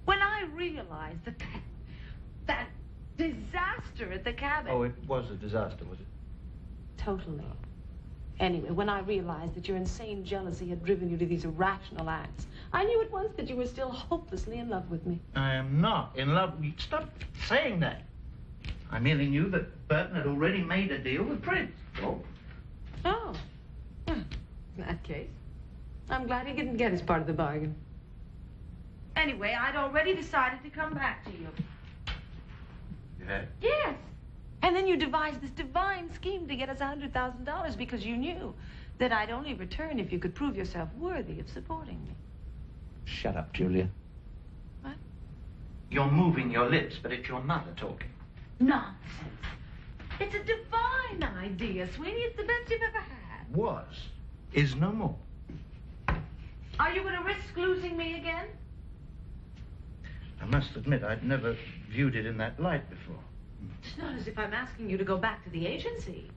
When I realized that disaster at the cabin... Oh, it was a disaster, was it? Totally. Anyway, when I realized that your insane jealousy had driven you to these irrational acts, I knew at once that you were still hopelessly in love with me. I am not in love. Stop saying that. I merely knew that Burton had already made a deal with Prince. Oh. Oh. In that case, I'm glad he didn't get his part of the bargain. Anyway, I'd already decided to come back to you. You had? Yes. And then you devised this divine scheme to get us $100,000 because you knew that I'd only return if you could prove yourself worthy of supporting me. Shut up, Julia. What? You're moving your lips, but it's your mother talking. Nonsense. It's a divine idea, Sweeney. It's the best you've ever had. Was. Is no more. Are you going to risk losing me again? I must admit, I'd never viewed it in that light before. It's not as if I'm asking you to go back to the agency.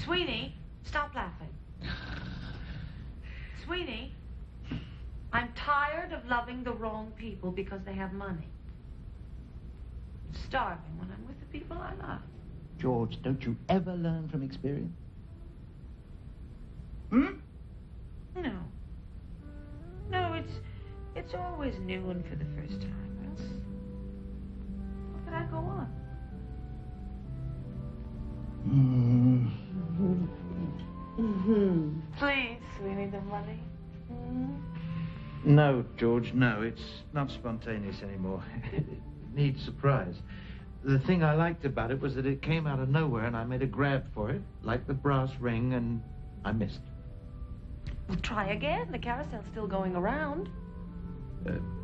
Sweeney, stop laughing. Sweeney, I'm tired of loving the wrong people because they have money. I'm starving when I'm with the people I love. George, don't you ever learn from experience? Hmm? No. No, it's always new and for the first time. Else, how could I go on? Please, Sweeney, the money. No, George, no. It's not spontaneous anymore. It needs surprise. The thing I liked about it was that it came out of nowhere and I made a grab for it, like the brass ring, and I missed. Well, try again. The carousel's still going around.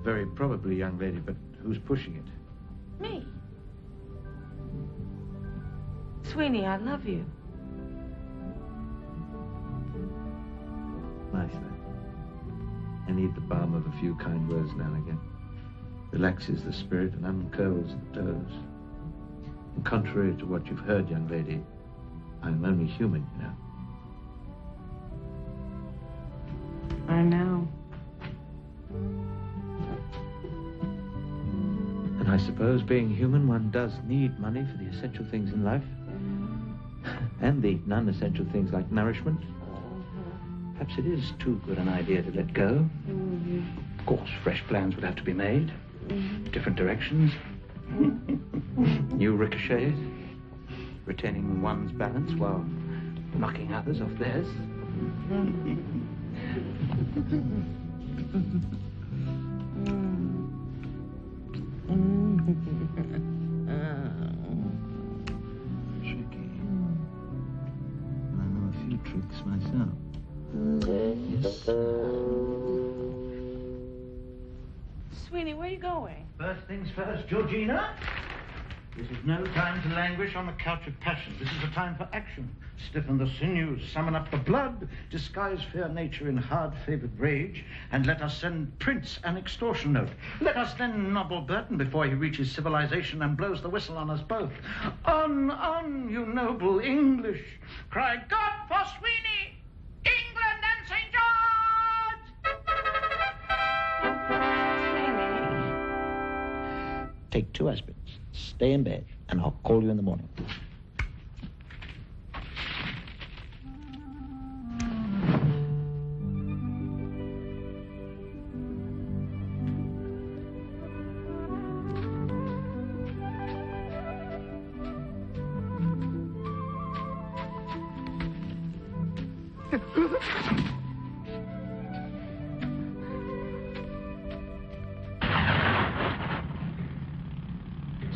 Very probably, young lady, but who's pushing it? Me. Sweeney, I love you. Nice, then. I need the balm of a few kind words now and again. Relaxes the spirit and uncurls the toes. And contrary to what you've heard, young lady, I'm only human, you know. I know. And I suppose, being human, one does need money for the essential things in life. And the non-essential things like nourishment. Perhaps it is too good an idea to let go. Of course, fresh plans would have to be made. Different directions. New ricochets. Retaining one's balance while knocking others off theirs. Tricky. I know a few tricks myself. Yes. Sweeney, where are you going? First things first, Georgina. This is no time to languish on the couch of passion. This is a time for action. Stiffen the sinews, summon up the blood, disguise fair nature in hard-favored rage, and let us send Prince an extortion note. Let us then nobble Burton before he reaches civilization and blows the whistle on us both. On, you noble English. Cry, God for Sweeney, England and St. George! Take 2 aspirins. Stay in bed, and I'll call you in the morning.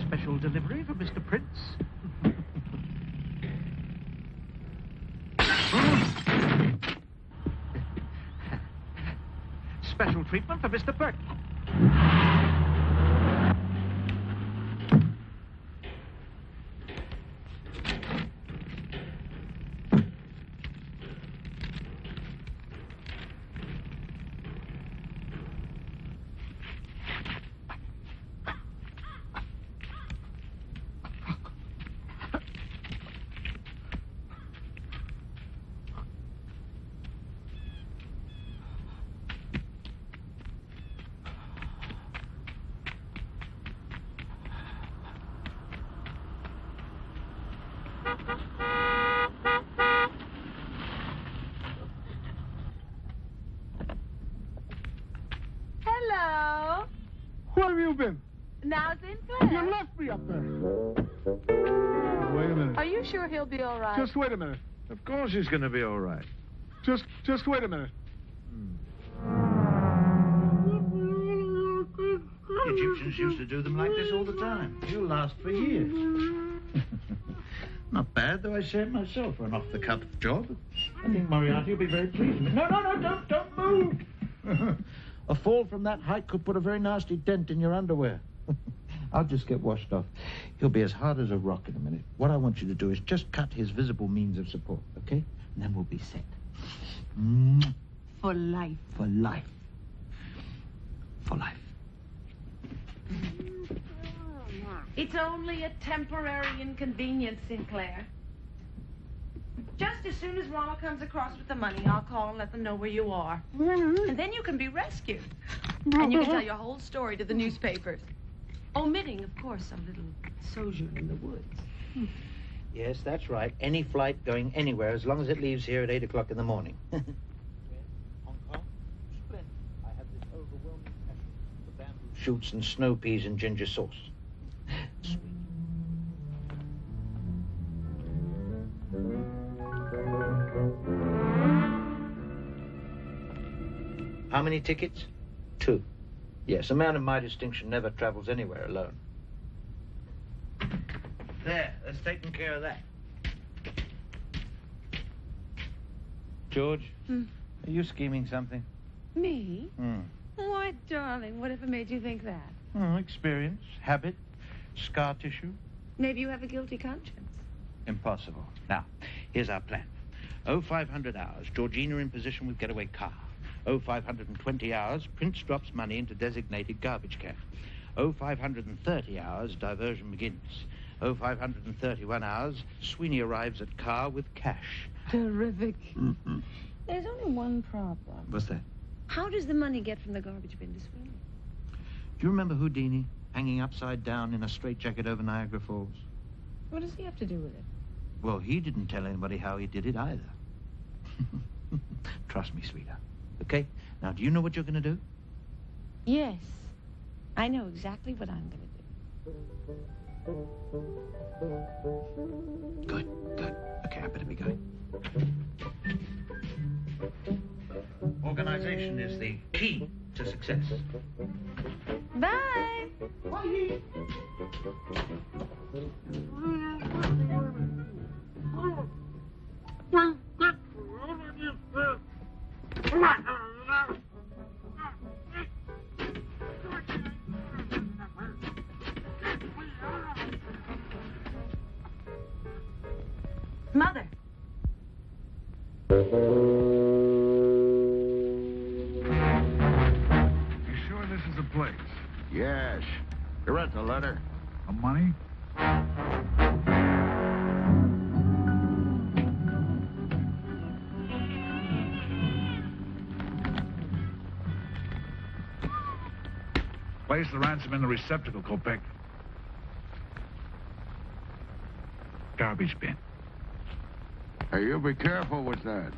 Special delivery for Mr. Prince. Special treatment for Mr. Burton. Where have you been? Now, Sinclair. You left me up there. Wait a minute. Are you sure he'll be all right? Just wait a minute. Of course he's going to be all right. Just wait a minute. Egyptians used to do them like this all the time. You'll last for years. Not bad, though I say it myself for an off-the-cuff job. I think Moriarty will be very pleased with me. No, don't move! A fall from that height could put a very nasty dent in your underwear. I'll just get washed off. He'll be as hard as a rock in a minute. What I want you to do is just cut his visible means of support, okay? And then we'll be set. For life. For life. For life. It's only a temporary inconvenience, Sinclair. Just as soon as Ronald comes across with the money, I'll call and let them know where you are. And then you can be rescued. And you can tell your whole story to the newspapers. Omitting, of course, some little sojourn in the woods. Yes, that's right. Any flight going anywhere as long as it leaves here at 8 o'clock in the morning. Hong Kong? Splendid. I have this overwhelming passion for bamboo Shoots and snow peas and ginger sauce. Sweet. How many tickets? 2. Yes, a man of my distinction never travels anywhere alone. There, that's taken care of that. George, are you scheming something? Me? Why, darling, whatever made you think that? Experience, habit, scar tissue. Maybe you have a guilty conscience. Impossible. Now, here's our plan. 0500 hours, Georgina in position with getaway car. 0520 hours, Prince drops money into designated garbage can. 0530 hours, diversion begins. 0531 hours, Sweeney arrives at car with cash. Terrific. There's only one problem. What's that? How does the money get from the garbage bin to Sweeney? Do you remember Houdini hanging upside down in a straitjacket over Niagara Falls? What does he have to do with it? Well, he didn't tell anybody how he did it either. Trust me, sweetheart. Okay? Now, do you know what you're going to do? Yes. I know exactly what I'm going to do. Good. Okay, I better be going. Organization is the key to success. Bye. Mother. You sure this is the place? Yes. You read the letter? The money? Place the ransom in the receptacle, Kopek. Garbage bin. Hey, you be careful with that.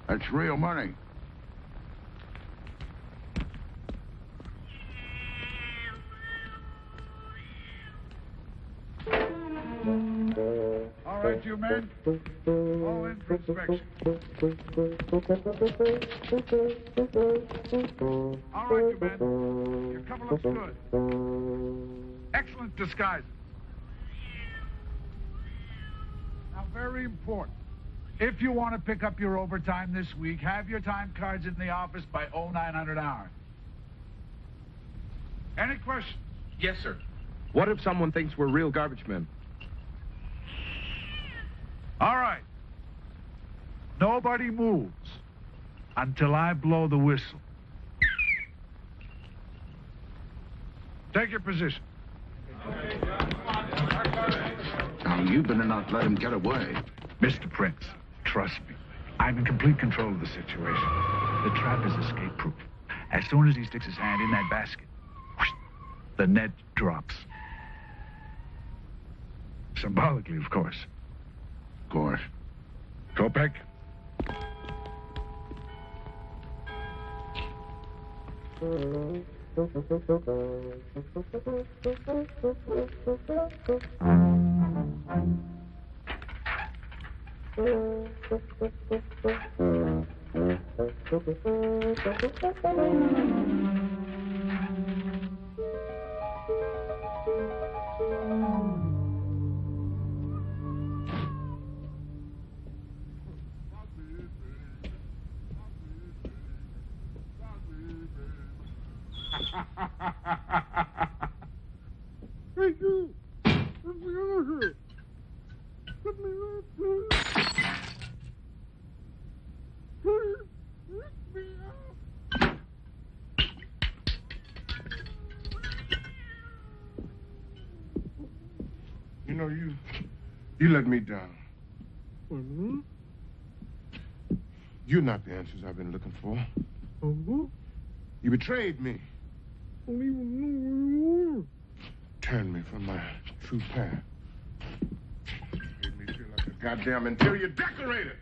That's real money. All right, you men. All in for inspection. All right, you men. Your cover looks good. Excellent disguise. Now, very important. If you want to pick up your overtime this week, have your time cards in the office by 0900 hours. Any questions? Yes, sir. What if someone thinks we're real garbage men? All right. Nobody moves until I blow the whistle. Take your position. Now, you better not let him get away. Mr. Prince, trust me. I'm in complete control of the situation. The trap is escape-proof. As soon as he sticks his hand in that basket, whoosh, the net drops. Symbolically, of course. Of course. Kopek? Hey, you! Let me out here! Let me out here! Please, let me out! You know, you let me down. Mm-hmm. You're not the answers I've been looking for. Mm-hmm. You betrayed me. I don't even know where you were. Turned me from my true path. Made me feel like a goddamn interior decorator.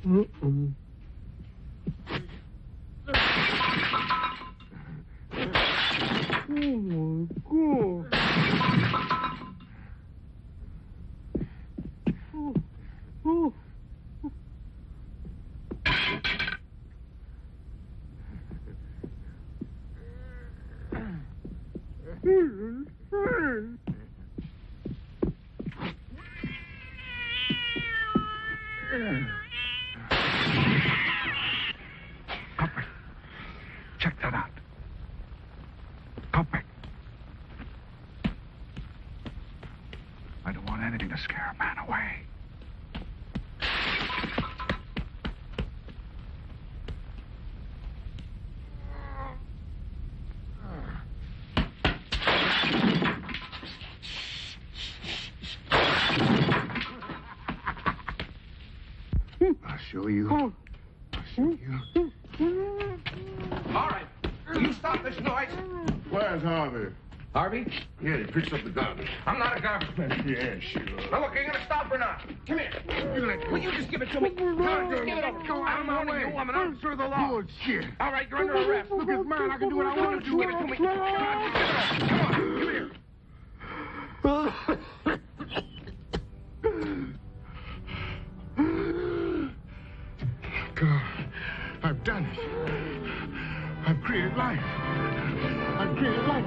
Mm-mm. Oh my God. Oh. Copper, check that out. Copper. I don't want anything to scare a man away. I'll show you. I'll show you. All right. You stop this noise. Where's Harvey? Harvey? Yeah, he picks up the garbage. I'm not a garbage man. Yeah, sure. Now, look, are you going to stop or not? Come here. Will you just give it to me? Come on, just give it over. I'm warning you, I'm an officer of the law. Bullshit. All right, you're under arrest. Look, it's mine. I can do what I want to do. Give it to me. Come on, just give it over. Come on, come here. God, I've done it. I've created life. I've created life.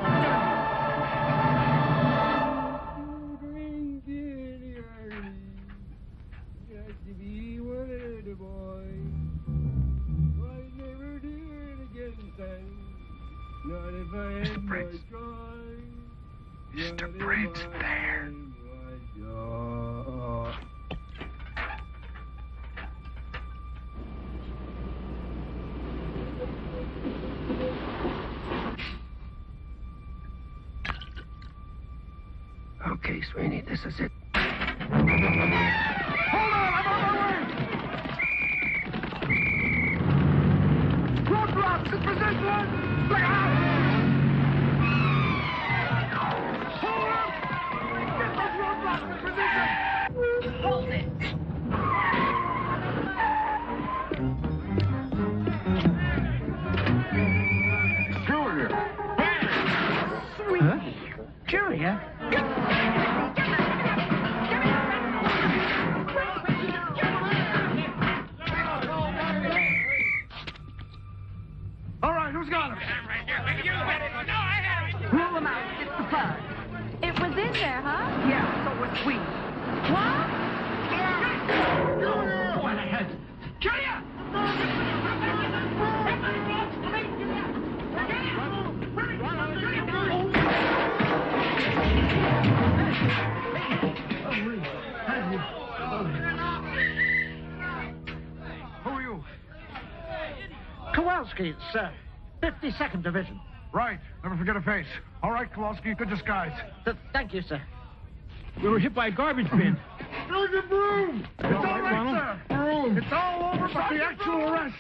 Mr. Prince. Mr. Prince, there. Okay, Sweeney, this is it. Hold on, I'm on my way! Roadblocks in position! Look out! Hold up! Get those roadblocks in position! Hold it! Julia! Huh? Julia? All right, who's got him? Rule them out. It's the plug. It was in there, huh? Yeah, so was Sweeney. What? Go on ahead. Julia! Who are you? Kowalski, sir. 52nd Division. Right. Never forget a face. All right, Kowalski, good disguise. Thank you, sir. We were hit by a garbage bin. There's your broom! It's all right, sir. Broom. It's all over but the actual arrest.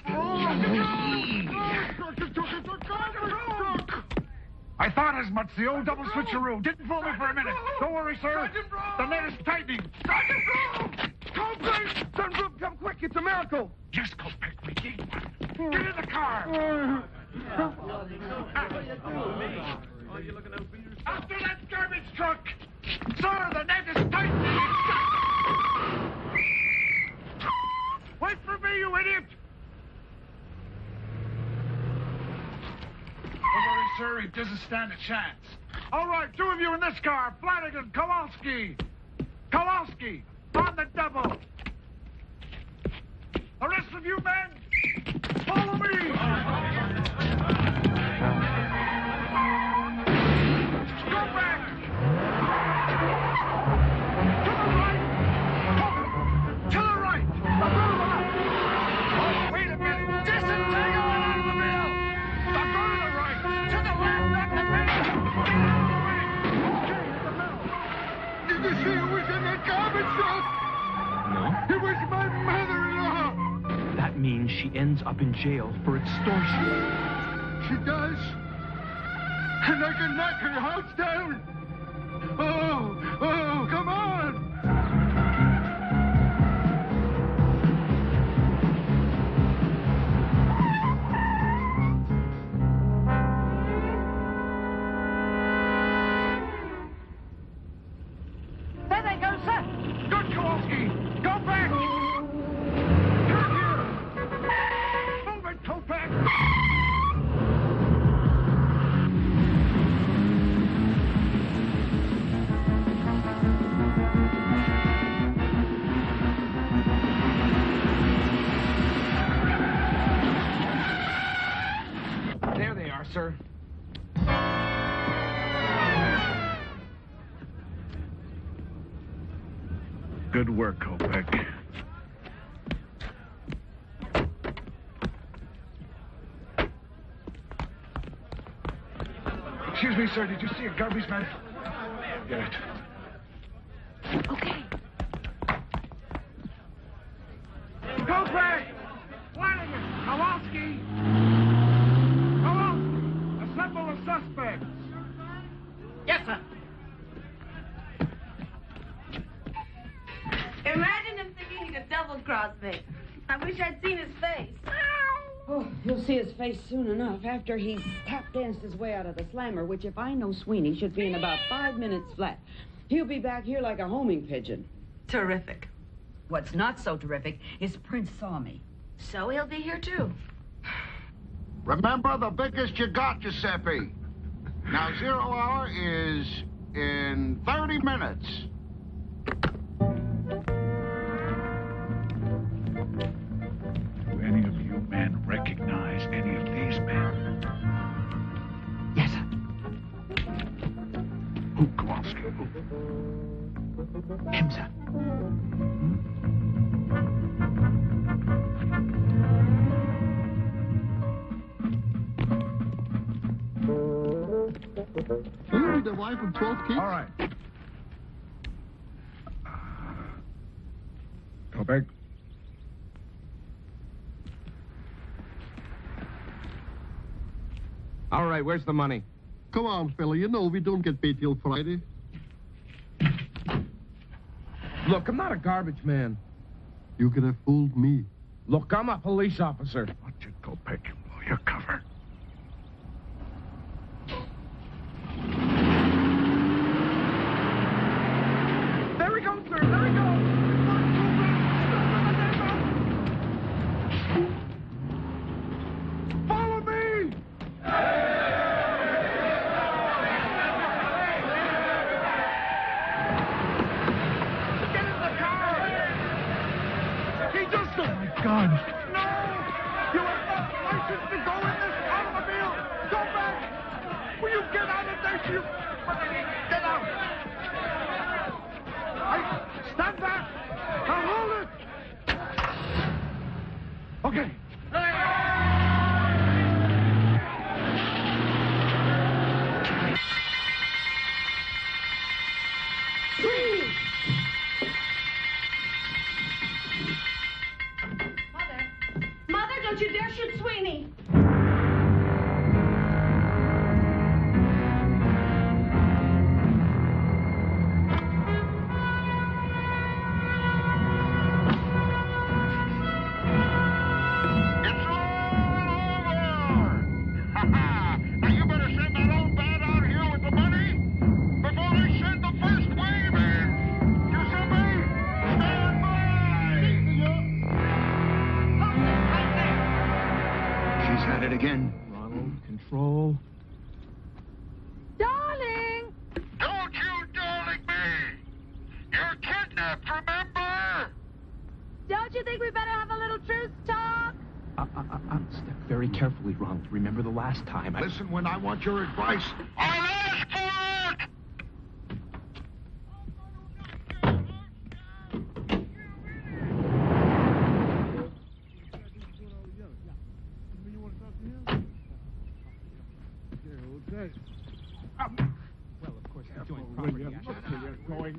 I thought as much. The old double switcheroo. Didn't fool me for a minute. Don't worry, sir. The net is tightening. Sergeant Broom! Copeland! Sergeant Broom, come quick. It's a miracle. Yes, Kopek, we need one. Get in the car. After that garbage truck. Sir, the net is tightening. Wait for me, you idiot. Don't worry, sir. He doesn't stand a chance. All right, two of you in this car. Flanagan, Kowalski. Kowalski, on the double. The rest of you men, follow me. Go back. To the right. Oh, wait a minute. Disentangle it out of the mill. Now go to the right. To the left, up the middle. Did you see who was in that garbage truck? No. It was my mother-in-law. That means she ends up in jail for extortion. She does. And I can knock her house down. Oh, come on. There they go, sir. Good, Kowalski. Go back. Turn here. Move it, Kopek. There they are, sir. Good work, Kopek. Excuse me, sir. Did you see a garbage man? Get it. Okay. Kopek! Flanagan! Kowalski! Kowalski! Assemble the suspects! Yes, sir. Imagine him thinking he could double-cross me. I wish I'd seen his face. Oh, you'll see his face soon enough after he's tap-danced his way out of the slammer, which, if I know Sweeney, should be in about 5 minutes flat. He'll be back here like a homing pigeon. Terrific. What's not so terrific is Prince saw me. So he'll be here, too. Remember the biggest you got, Giuseppe. Now, 0 hour is in 30 minutes. Do any of you men recognize any of these men? Yes, sir. Who, Kowalski? Who? Him, sir. You, the wife and 12 kids? All right. Kopek. All right, where's the money? Come on, fella. You know we don't get paid till Friday. Look, I'm not a garbage man. You could have fooled me. Look, I'm a police officer. Watch it, Kopek. You blow your cover. There he goes, sir. There he goes. Follow me! Get in the car! He just... Oh, my God. No! You have no license to go in this automobile! Go back! Will you get out of there, you... Get out! Stand back! Now hold it! Okay. Mother, don't you dare shoot Sweeney. remember? Don't you think we better have a little truth talk? Step very carefully, Ronald. Remember the last time Listen when I want your advice. I'll ask for it! Well, of course, the joint property Going.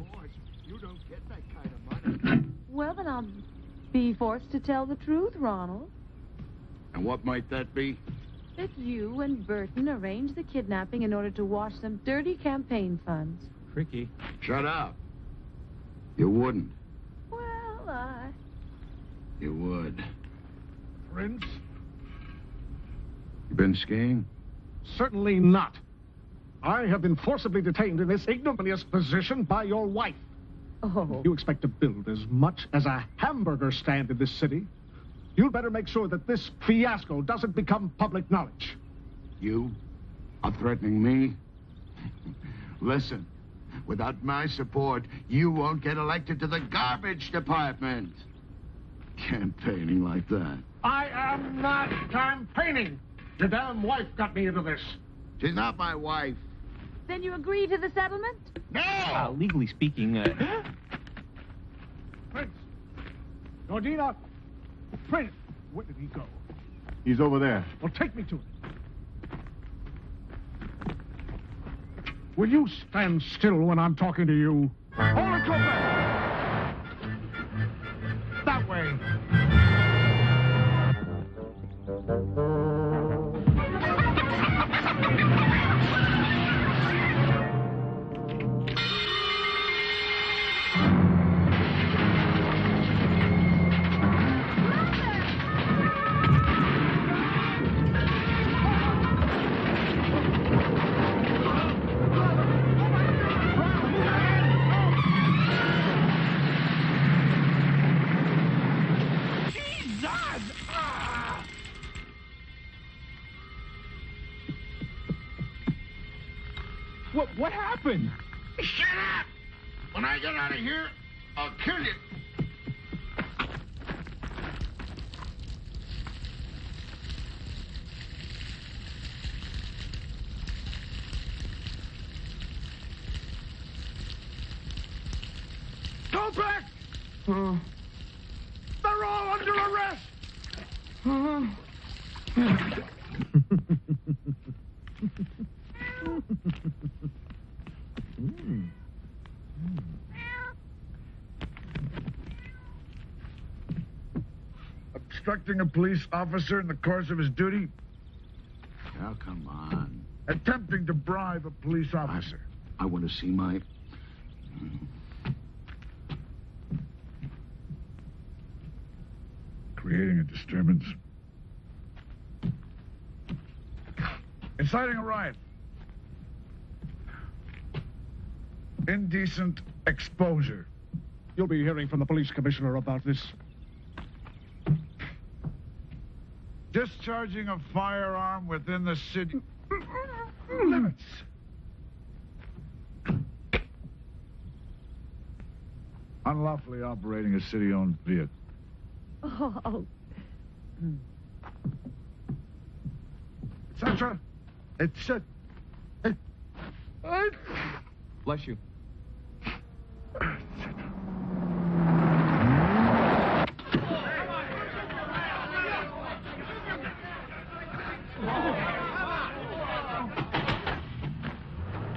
You don't get that kind of money. Well, then I'll be forced to tell the truth, Ronald. And what might that be? That you and Burton arranged the kidnapping in order to wash some dirty campaign funds. Tricky. Shut up. You wouldn't. Well, You would. Prince? You been skiing? Certainly not. I have been forcibly detained in this ignominious position by your wife. Oh. You expect to build as much as a hamburger stand in this city? You'd better make sure that this fiasco doesn't become public knowledge. You are threatening me? Listen, without my support, you won't get elected to the garbage department. Campaigning like that. I am not campaigning. Your damn wife got me into this. She's not my wife. Then you agree to the settlement? No! Legally speaking, Prince! Georgina! Prince! Where did he go? He's over there. Well, take me to him. Will you stand still when I'm talking to you? Hold it, go back! That way. What happened? Shut up! When I get out of here, I'll kill you. Go back! They're all under arrest! Obstructing a police officer in the course of his duty? Now, come on. Attempting to bribe a police officer. I want to see my... Creating a disturbance. Inciting a riot. Indecent exposure. You'll be hearing from the police commissioner about this. Discharging a firearm within the city limits. Unlawfully operating a city-owned vehicle. Oh. Etc. Etc. Bless you.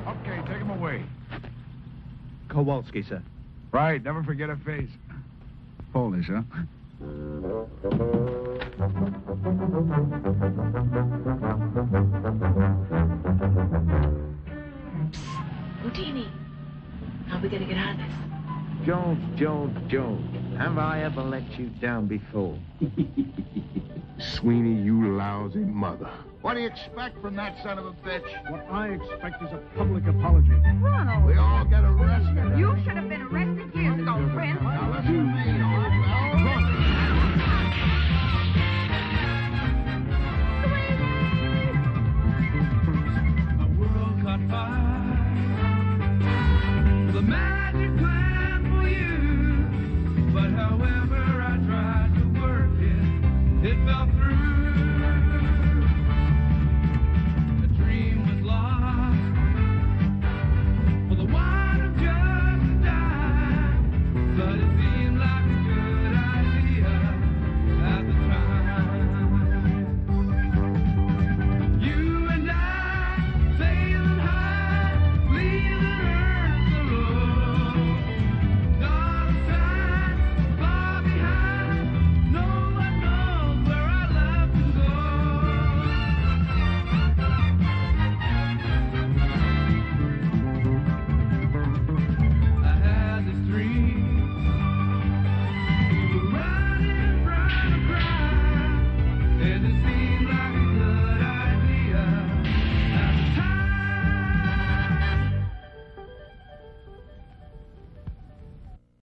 Okay, take him away. Kowalski, sir. Right, never forget a face. Polish, huh? Houdini, how are we gonna get out of this? Jones. Have I ever let you down before? Sweeney, you lousy mother. What do you expect from that son of a bitch? What I expect is a public apology. Ronald! We all get arrested. You should have been arrested years ago, Trent. Now listen to me, old pal. The world caught fire. The magic plan for you. to see